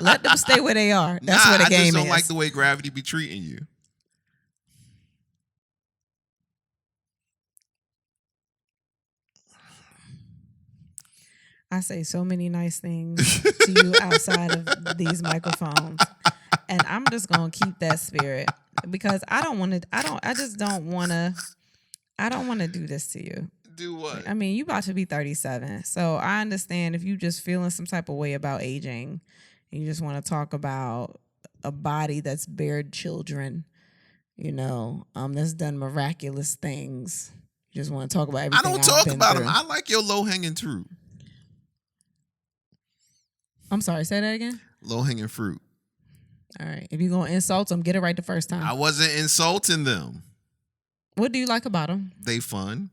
let them stay where they are. That's where the game is. I just don't like the way gravity be treating you. I say so many nice things to you outside of these microphones, and I'm just gonna keep that spirit, because I don't want to do this to you. Do what? I mean, you about to be 37, so I understand if you just feeling some type of way about aging, and you just want to talk about a body that's bared children, that's done miraculous things. You just want to talk about everything. I don't talk about them. I like your low hanging fruit. I'm sorry, say that again. Low hanging fruit. All right, if you're gonna insult them, get it right the first time. I wasn't insulting them. What do you like about them? They fun.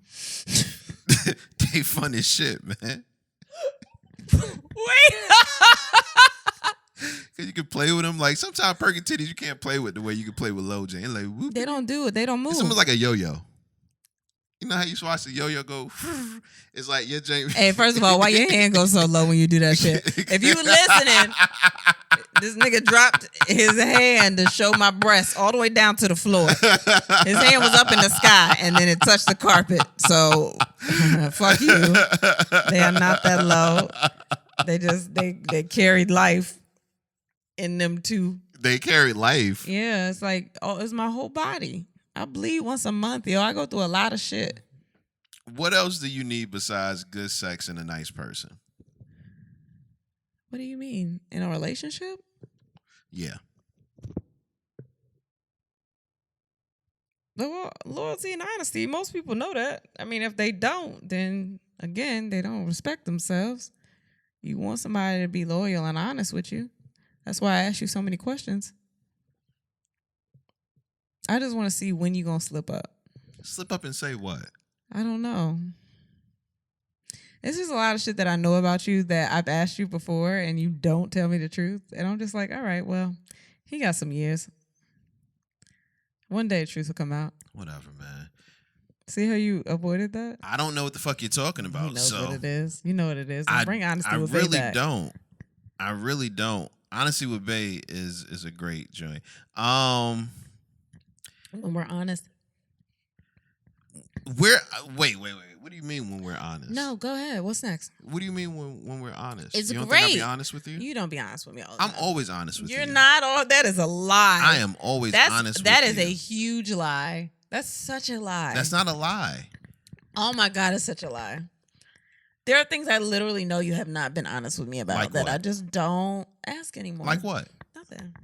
They fun as shit, man. Wait. Cause you can play with them. Like, sometimes perky titties you can't play with the way you can play with low J. Like, whoop. They don't do it. They don't move. It's almost like a yo-yo. You know how you watch the yo-yo go? It's like your James. Hey, first of all, why your hand goes so low when you do that shit? If you listening, this nigga dropped his hand to show my breasts all the way down to the floor. His hand was up in the sky, and then it touched the carpet. So, fuck you. They are not that low. They carried life in them too. They carry life. Yeah, it's like, it's my whole body. I bleed once a month, yo. I go through a lot of shit. What else do you need besides good sex and a nice person? What do you mean? In a relationship? Yeah. Well, loyalty and honesty. Most people know that. I mean, if they don't, then again, they don't respect themselves. You want somebody to be loyal and honest with you. That's why I asked you so many questions. I just want to see when you gonna slip up. Slip up and say what? I don't know. It's just a lot of shit that I know about you that I've asked you before and you don't tell me the truth. And I'm just like, all right, well, he got some years. One day the truth will come out. Whatever, man. See how you avoided that? I don't know what the fuck you're talking about. He knows so what it is. You know what it is. Bring honesty I with really back. don't. I really don't. Honesty with Bay is a great joint. When we're honest. Wait. What do you mean when we're honest? No, go ahead. What's next? What do you mean when we're honest? It's you don't great. think I'll be honest with you? You don't be honest with me all the I'm time. always honest with you. You're not all. That is a lie. I am always honest with you. That is a huge lie. That's such a lie. That's not a lie. Oh my God, it's such a lie. There are things I literally know you have not been honest with me about Like that what? I just don't ask anymore. Like what? Nothing.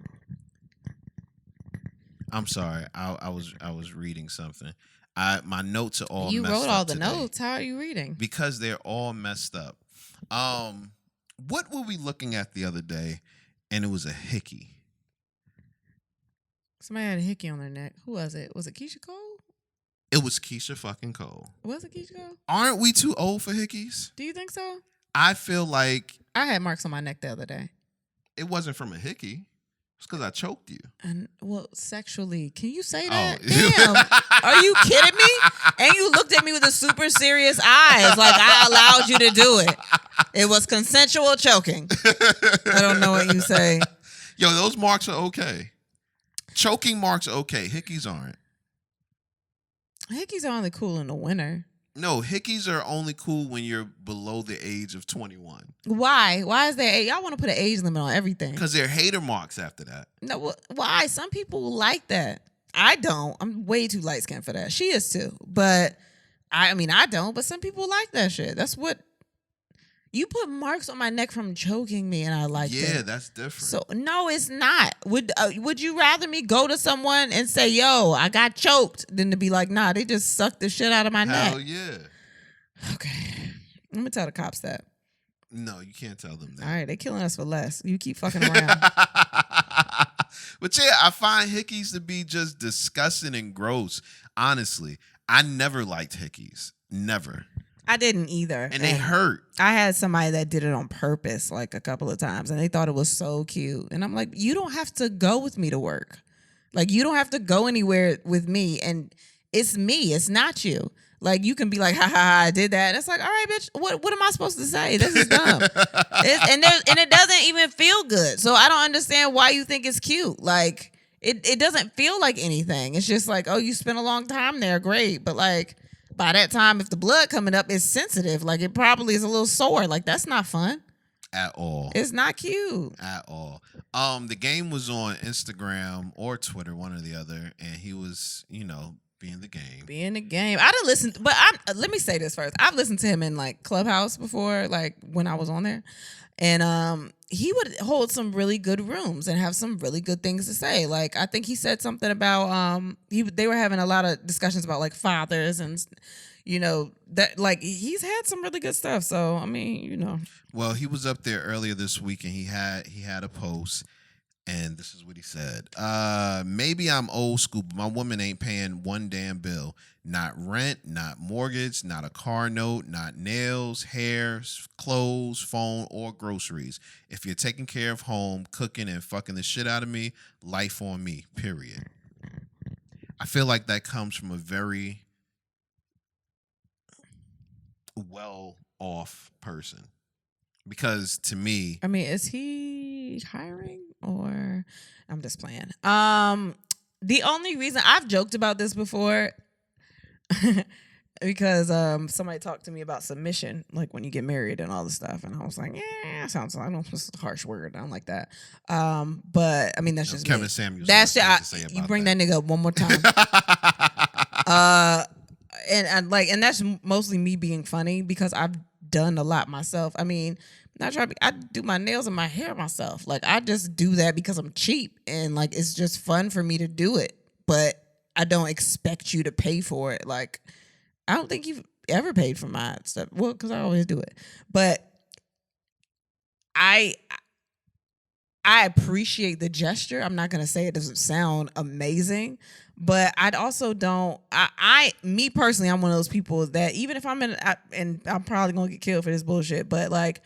I'm sorry. I was reading something. My notes are all You messed wrote up all the today notes. How are you reading? because they're all messed up. What were we looking at the other day? And it was a hickey. Somebody had a hickey on their neck. Who was it? Was it Keisha Cole? It was Keisha fucking Cole. Was it Keisha Cole? Aren't we too old for hickeys? Do you think so? I feel like I had marks on my neck the other day. it wasn't from a hickey. It's because I choked you. And well, sexually, can you say Oh. that? Damn, are you kidding me? And you looked at me with a super serious eyes, like I allowed you to do it. It was consensual choking. I don't know what you say. Yo, those marks are okay. Choking marks are okay. Hickeys aren't. Hickeys are only cool in the winter. No, hickeys are only cool when you're below the age of 21. Why? Why is there? Y'all want to put an age limit on everything? Because they're hater marks after that. No, why? Some people like that. I don't. I'm way too light skinned for that. She is too, but I mean, I don't. But some people like that shit. That's what you put marks on my neck from choking me, and I like it. Yeah, that's different. So no, it's not. Would you rather me go to someone and say, "Yo, I got choked," than to be like, "Nah, they just sucked the shit out of my Hell neck"? yeah. Okay, I'm gonna tell the cops that. No, you can't tell them that. All right, they killing us for less. You keep fucking around. But yeah, I find hickeys to be just disgusting and gross. Honestly, I never liked hickeys. Never. I didn't either, And they hurt. I had somebody that did it on purpose, like a couple of times, and they thought it was so cute. And I'm like, you don't have to go with me to work. Like, you don't have to go anywhere with me. And it's me. It's not you. Like, you can be like, ha, ha, ha, I did that. And it's like, all right, bitch, what am I supposed to say? This is dumb. And it doesn't even feel good. So I don't understand why you think it's cute. Like, it doesn't feel like anything. It's just like, oh, you spent a long time there. Great. But, like, by that time, if the blood coming up is sensitive, like, it probably is a little sore. Like, that's not fun. At all. It's not cute. At all. The game was on Instagram or Twitter, one or the other, and he was, being the game. Being the game. I didn't listen, but let me say this first. I've listened to him in like Clubhouse before, like when I was on there. And he would hold some really good rooms and have some really good things to say. Like, I think he said something about they were having a lot of discussions about like fathers and that, like, he's had some really good stuff. So I mean, Well, he was up there earlier this week and he had a post, and this is what he said. Maybe I'm old school, but my woman ain't paying one damn bill. Not rent, not mortgage, not a car note, not nails, hair, clothes, phone, or groceries. If you're taking care of home, cooking, and fucking the shit out of me, life on me, period. I feel like that comes from a very well-off person. Because to me... I mean, is he hiring or... I'm just playing. The only reason... I've joked about this before because somebody talked to me about submission, like when you get married and all this stuff. And I was like, yeah, sounds like... I don't know, it's a harsh word. I don't like that. But, I mean, that's just Kevin me. Samuels. That's just... You bring that nigga up one more time. And that's mostly me being funny because I've done a lot myself. I mean, I do my nails and my hair myself. Like, I just do that because I'm cheap and like it's just fun for me to do it. But I don't expect you to pay for it. Like, I don't think you've ever paid for my stuff. Well, because I always do it. But I I appreciate the gesture. I'm not gonna say it doesn't sound amazing, but I'd also don't. Me personally, I'm one of those people that even if I'm and I'm probably gonna get killed for this bullshit, but like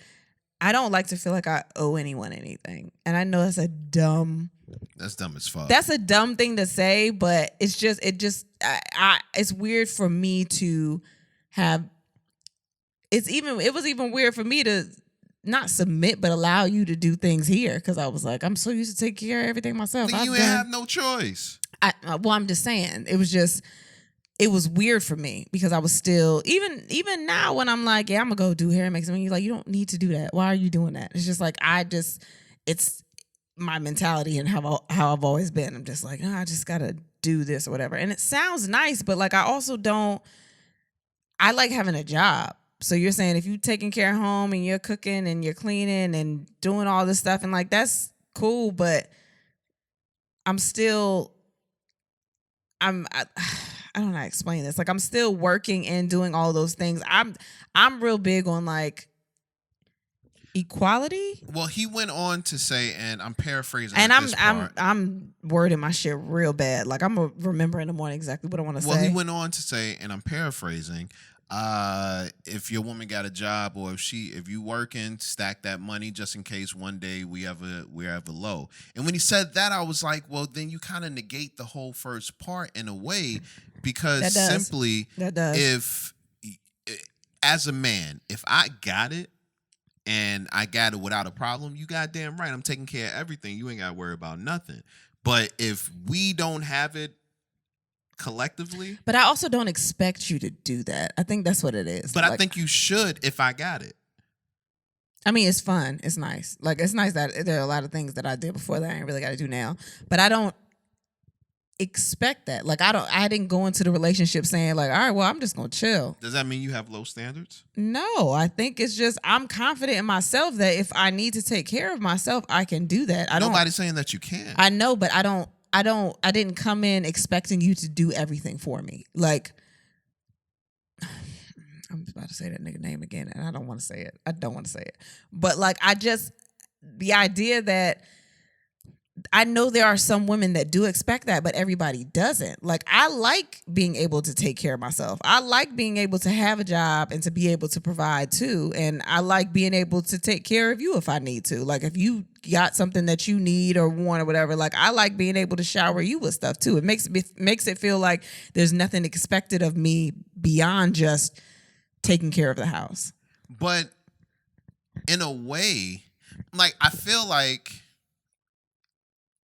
I don't like to feel like I owe anyone anything, and I know that's dumb as fuck. That's a dumb thing to say, but it's it's weird for me to have. It was even weird for me to not submit, but allow you to do things here. Because I was like, I'm so used to taking care of everything myself. You ain't have no choice. I'm just saying, it was weird for me because I was still, even now when I'm like, yeah, I'm gonna go do hair and make something. You're like, you don't need to do that. Why are you doing that? It's just like, it's my mentality and how I've always been. I'm just like, no, I just gotta do this or whatever. And it sounds nice, but like, I like having a job. So you're saying if you're taking care of home and you're cooking and you're cleaning and doing all this stuff and like that's cool, but I don't know how to explain this. Like I'm still working and doing all those things. I'm real big on like equality. Well, he went on to say, and I'm paraphrasing. And I'm wording my shit real bad. Like I'm gonna remember in the morning exactly what I want to say. Well, he went on to say, and I'm paraphrasing. If your woman got a job or if you working, stack that money just in case one day we have a low. And when he said that, I was like, well, then you kind of negate the whole first part in a way, because simply if as a man, if I got it and I got it without a problem, you goddamn right, I'm taking care of everything. You ain't got to worry about nothing. But if we don't have it collectively. But I also don't expect you to do that. I think that's what it is. But like, I think you should if I got it. I mean, it's fun. It's nice. Like, it's nice that there are a lot of things that I did before that I ain't really got to do now. But I don't expect that. Like, I didn't go into the relationship saying like, all right, well, I'm just going to chill. Does that mean you have low standards? No, I think it's just I'm confident in myself that if I need to take care of myself, I can do that. Nobody's saying that you can't. I know, but I didn't come in expecting you to do everything for me. Like, I'm about to say that nigga name again, and I don't want to say it. But like, the idea that I know there are some women that do expect that, but everybody doesn't. Like, I like being able to take care of myself. I like being able to have a job and to be able to provide too. And I like being able to take care of you if I need to. Like, if you got something that you need or want or whatever, like, I like being able to shower you with stuff too. It makes it feel like there's nothing expected of me beyond just taking care of the house. But in a way, like, I feel like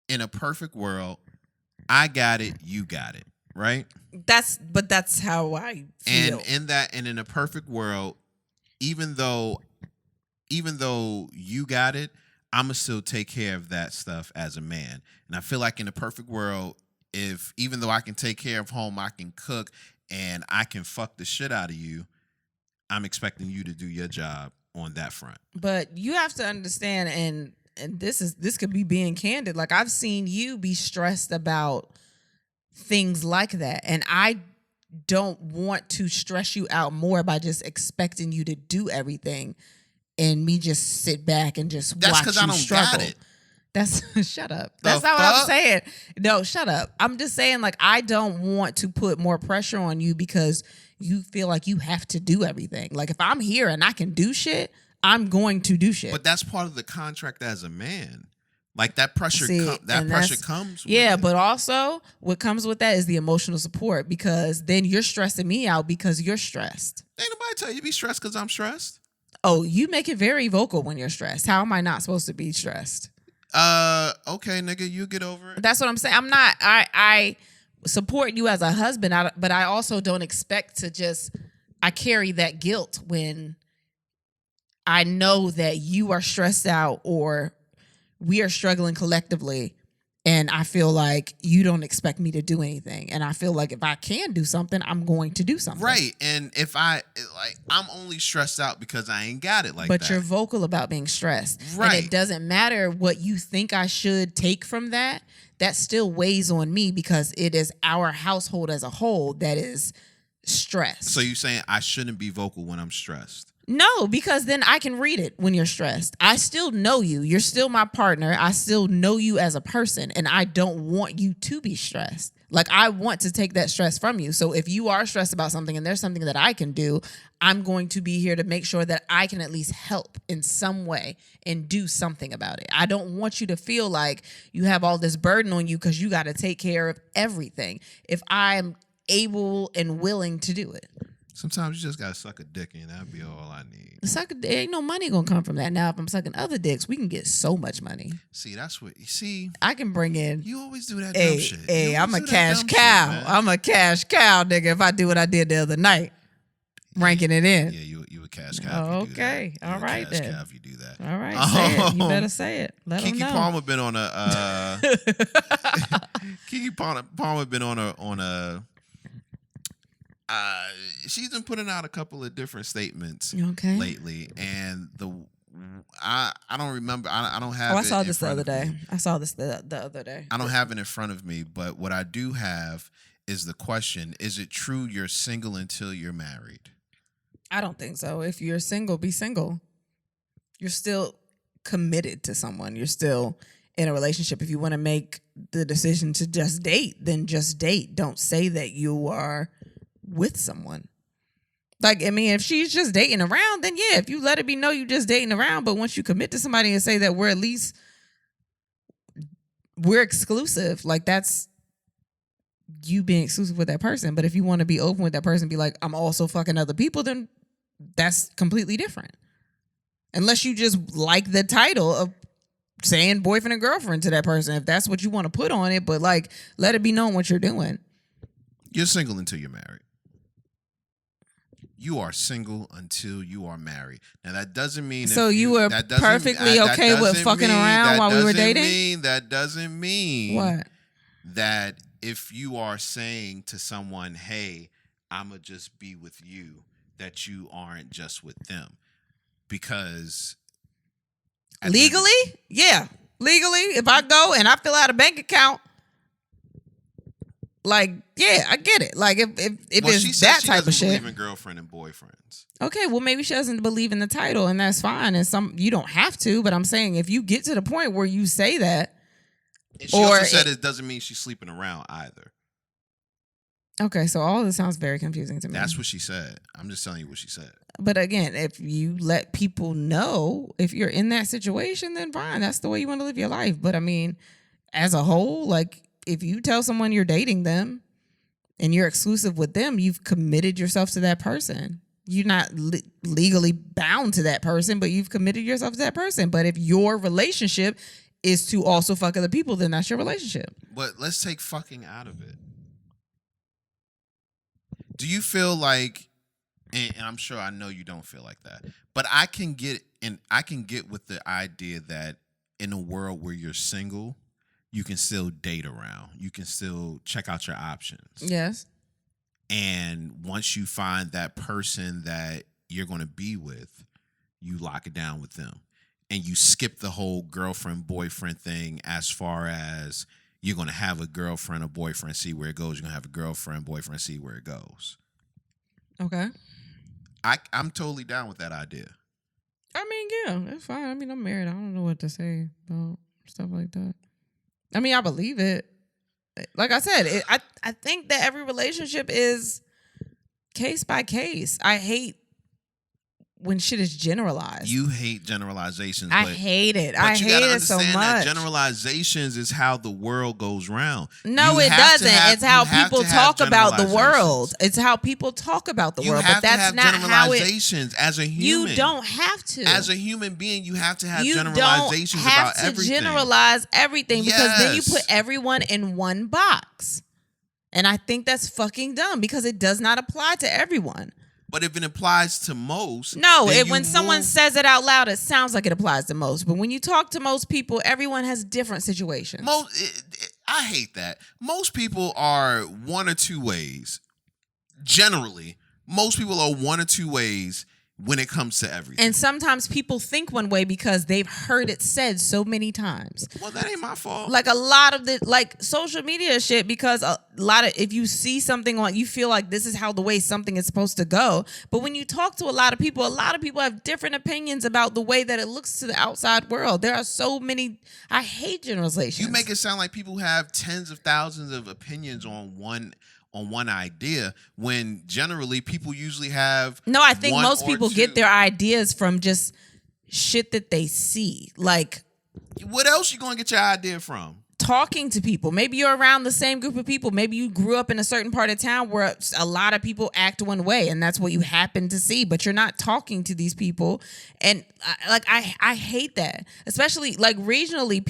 in a perfect world, I got it, you got it, right? That's how I feel. And in a perfect world, even though you got it, I'ma still take care of that stuff as a man. And I feel like in a perfect world, even though I can take care of home, I can cook, and I can fuck the shit out of you, I'm expecting you to do your job on that front. But you have to understand, and this could be being candid. Like, I've seen you be stressed about things like that. And I don't want to stress you out more by just expecting you to do everything and me just sit back and just watch you struggle. That's because I don't got it. That's shut up. That's not what I'm saying. No, shut up. I'm just saying, like, I don't want to put more pressure on you because you feel like you have to do everything. Like, if I'm here and I can do shit, I'm going to do shit. But that's part of the contract as a man. Like, that pressure comes with it. But also what comes with that is the emotional support, because then you're stressing me out because you're stressed. Ain't nobody tell you to be stressed because I'm stressed. Oh, you make it very vocal when you're stressed. How am I not supposed to be stressed? Okay, nigga, you get over it. That's what I'm saying. I'm not. I support you as a husband, but I also don't expect to just. I carry that guilt when I know that you are stressed out or we are struggling collectively, and I feel like you don't expect me to do anything. And I feel like if I can do something, I'm going to do something. Right. And if I'm only stressed out because I ain't got it like that. But that. you're vocal about being stressed. Right. And it doesn't matter what you think I should take from that. That still weighs on me because it is our household as a whole that is stressed. So you're saying I shouldn't be vocal when I'm stressed? No, because then I can read it when you're stressed. I still know you. You're still my partner. I still know you as a person, and I don't want you to be stressed. Like, I want to take that stress from you. So if you are stressed about something and there's something that I can do, I'm going to be here to make sure that I can at least help in some way and do something about it. I don't want you to feel like you have all this burden on you because you got to take care of everything if I'm able and willing to do it. Sometimes you just gotta suck a dick and that'd be all I need. Ain't no money gonna come from that. Now, if I'm sucking other dicks, we can get so much money. See, that's what you see. I can bring in. You always do that dumb shit. Hey, I'm a cash cow. I'm a cash cow, nigga. If I do what I did the other night, ranking it in. Yeah, you a cash cow. Oh, okay, all right then. Cash cow if you do that. All right, say it. You better say it. Let them know. Keke Palmer been on a. Keke Palmer been on a. She's been putting out a couple of different statements lately, and I don't remember. I don't have. I saw this the other day. I saw this the other day. I don't have it in front of me, but what I do have is the question: is it true you're single until you're married? I don't think so. If you're single, be single. You're still committed to someone. You're still in a relationship. If you want to make the decision to just date, then just date. Don't say that you are with someone. Like, I mean, if she's just dating around, then yeah, if you let it be known you just dating around, but once you commit to somebody and say that we're exclusive, like, that's you being exclusive with that person. But if you want to be open with that person, be like, I'm also fucking other people, then that's completely different. Unless you just like the title of saying boyfriend and girlfriend to that person, if that's what you want to put on it, but like, let it be known what you're doing. You're single until you're married. You are single until you are married. Now, that doesn't mean... So you were perfectly okay with fucking around while we were dating? That doesn't mean... What? That if you are saying to someone, hey, I'm going to just be with you, that you aren't just with them. Because... Legally? Yeah. Legally, if I go and I fill out a bank account... Like, yeah, I get it. Like, if it's that type of shit. She doesn't believe in girlfriend and boyfriends. Okay, well, maybe she doesn't believe in the title, and that's fine. And you don't have to, but I'm saying if you get to the point where you say that, and she also said it doesn't mean she's sleeping around either. Okay, so all of this sounds very confusing to me. That's what she said. I'm just telling you what she said. But again, if you let people know, if you're in that situation, then fine. That's the way you want to live your life. But I mean, as a whole, like, if you tell someone you're dating them and you're exclusive with them, you've committed yourself to that person. You're not legally bound to that person, but you've committed yourself to that person. But if your relationship is to also fuck other people, then that's your relationship. But let's take fucking out of it. Do you feel like, and I'm sure I know you don't feel like that, but I can get with the idea that in a world where you're single, you can still date around. You can still check out your options. Yes. And once you find that person that you're going to be with, you lock it down with them. And you skip the whole girlfriend-boyfriend thing as far as you're going to have a girlfriend or boyfriend, see where it goes. You're going to have a girlfriend, boyfriend, see where it goes. Okay. I'm totally down with that idea. I mean, yeah, that's fine. I mean, I'm married. I don't know what to say about stuff like that. I mean, I believe it. Like I said, I think that every relationship is case by case. I hate when shit is generalized. You hate generalizations. I hate it. I hate it so much. That generalizations is how the world goes round. No, it doesn't. It's how people talk about the world. It's how people talk about the world. But that's not how it. As a human, you don't have to. As a human being, you have to have generalizations about everything. You don't have to generalize everything because then you put everyone in one box. And I think that's fucking dumb because it does not apply to everyone. But if it applies to most... No, when someone says it out loud, it sounds like it applies to most. But when you talk to most people, everyone has different situations. I hate that. Most people are one or two ways. Generally, most people are one or two ways when it comes to everything. And sometimes people think one way because they've heard it said so many times. Well, that ain't my fault. Like a lot of the social media shit, because a lot of, if you see something on, you feel like this is how the way something is supposed to go. But when you talk to a lot of people have different opinions about the way that it looks to the outside world. There are so many. I hate generalizations. You make it sound like people have tens of thousands of opinions on one idea, when generally people usually have. No, I think most people two. get their ideas from just shit that they see. Like, what else you gonna get your idea from? Talking to people. Maybe you're around the same group of people. Maybe you grew up in a certain part of town where a lot of people act one way, and that's what you happen to see. But you're not talking to these people, and I hate that. Especially like regionally,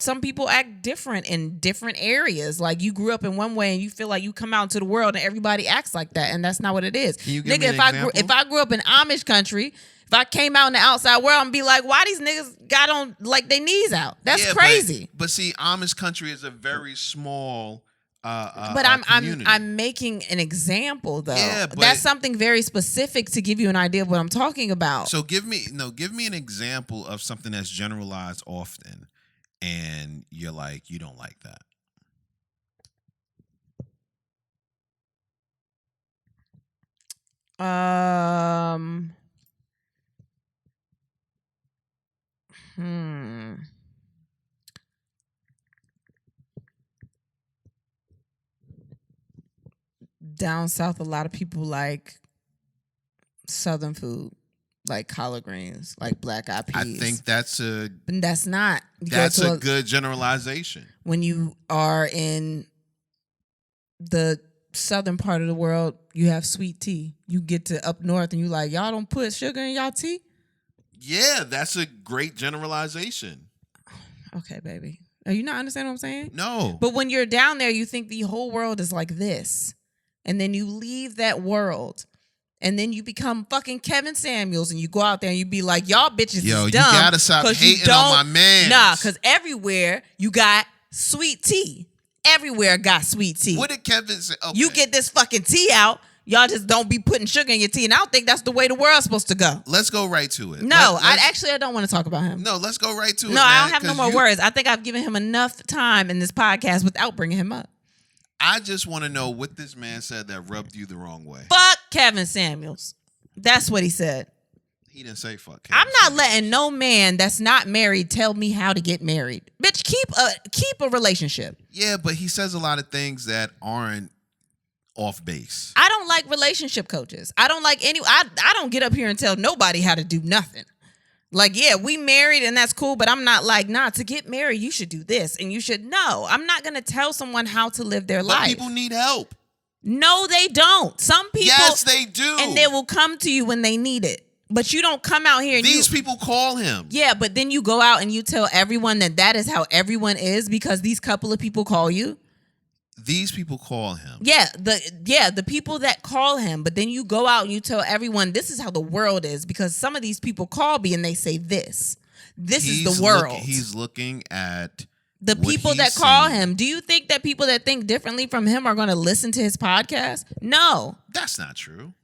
some people act different in different areas. Like, you grew up in one way and you feel like you come out into the world and everybody acts like that, and that's not what it is. Can you give me an example? If I grew up in Amish country, if I came out in the outside world and be like, why these niggas got on like their knees out? That's crazy. But see, Amish country is a very small but community. I'm making an example though. Yeah, but that's something very specific to give you an idea of what I'm talking about. So give me an example of something that's generalized often, and you're like, you don't like that. Down south, a lot of people like Southern food, like collard greens, like black eyed peas. I think that's a good generalization. When you are in the southern part of the world, you have sweet tea. You get to up north and you like, y'all don't put sugar in y'all tea? Yeah, that's a great generalization. Okay, baby. Are you not understanding what I'm saying? No. But when you're down there, you think the whole world is like this. And then you leave that world. And then you become fucking Kevin Samuels and you go out there and you be like, y'all bitches is dumb. You gotta stop hating on my man. Nah, because everywhere you got sweet tea. Everywhere got sweet tea. What did Kevin say? Okay. You get this fucking tea out. Y'all just don't be putting sugar in your tea. And I don't think that's the way the world's supposed to go. Let's go right to it. No, I don't want to talk about him. No, let's go right to it. No, I don't have no more words. I think I've given him enough time in this podcast without bringing him up. I just want to know what this man said that rubbed you the wrong way. Fuck Kevin Samuels. That's what he said. He didn't say fuck Kevin I'm not letting no man that's not married tell me how to get married. Bitch, keep a relationship. Yeah, but he says a lot of things that aren't off base. I don't like relationship coaches. I don't like I don't get up here and tell nobody how to do nothing. Like, yeah, we married and that's cool, but I'm not like, nah, to get married, you should do this and you should. No, I'm not going to tell someone how to live their life. People need help. No, they don't. Some people. Yes, they do. And they will come to you when they need it. But you don't come out here and these people call him. Yeah, but then you go out and you tell everyone that is how everyone is because these couple of people call you. These people call him. Yeah, the people that call him, but then you go out and you tell everyone this is how the world is because some of these people call me and they say this. This is the world. He's looking at the people that call him. Do you think that people that think differently from him are going to listen to his podcast? No. That's not true.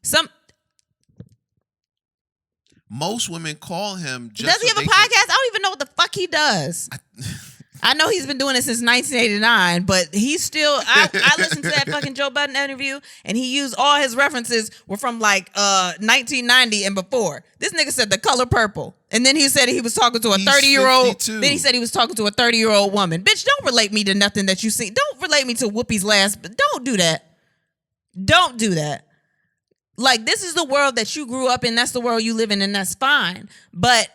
Most women call him just does he have a podcast? I don't even know what the fuck he does. I know he's been doing it since 1989, but he's still. I listened to that fucking Joe Budden interview, and he used all his references were from like 1990 and before. This nigga said The Color Purple, and then he said he was talking to a 30-year-old. Then he said he was talking to a 30-year-old woman. Bitch, don't relate me to nothing that you see. Don't relate me to Whoopi's last. Don't do that. Don't do that. Like, this is the world that you grew up in. That's the world you live in, and that's fine. But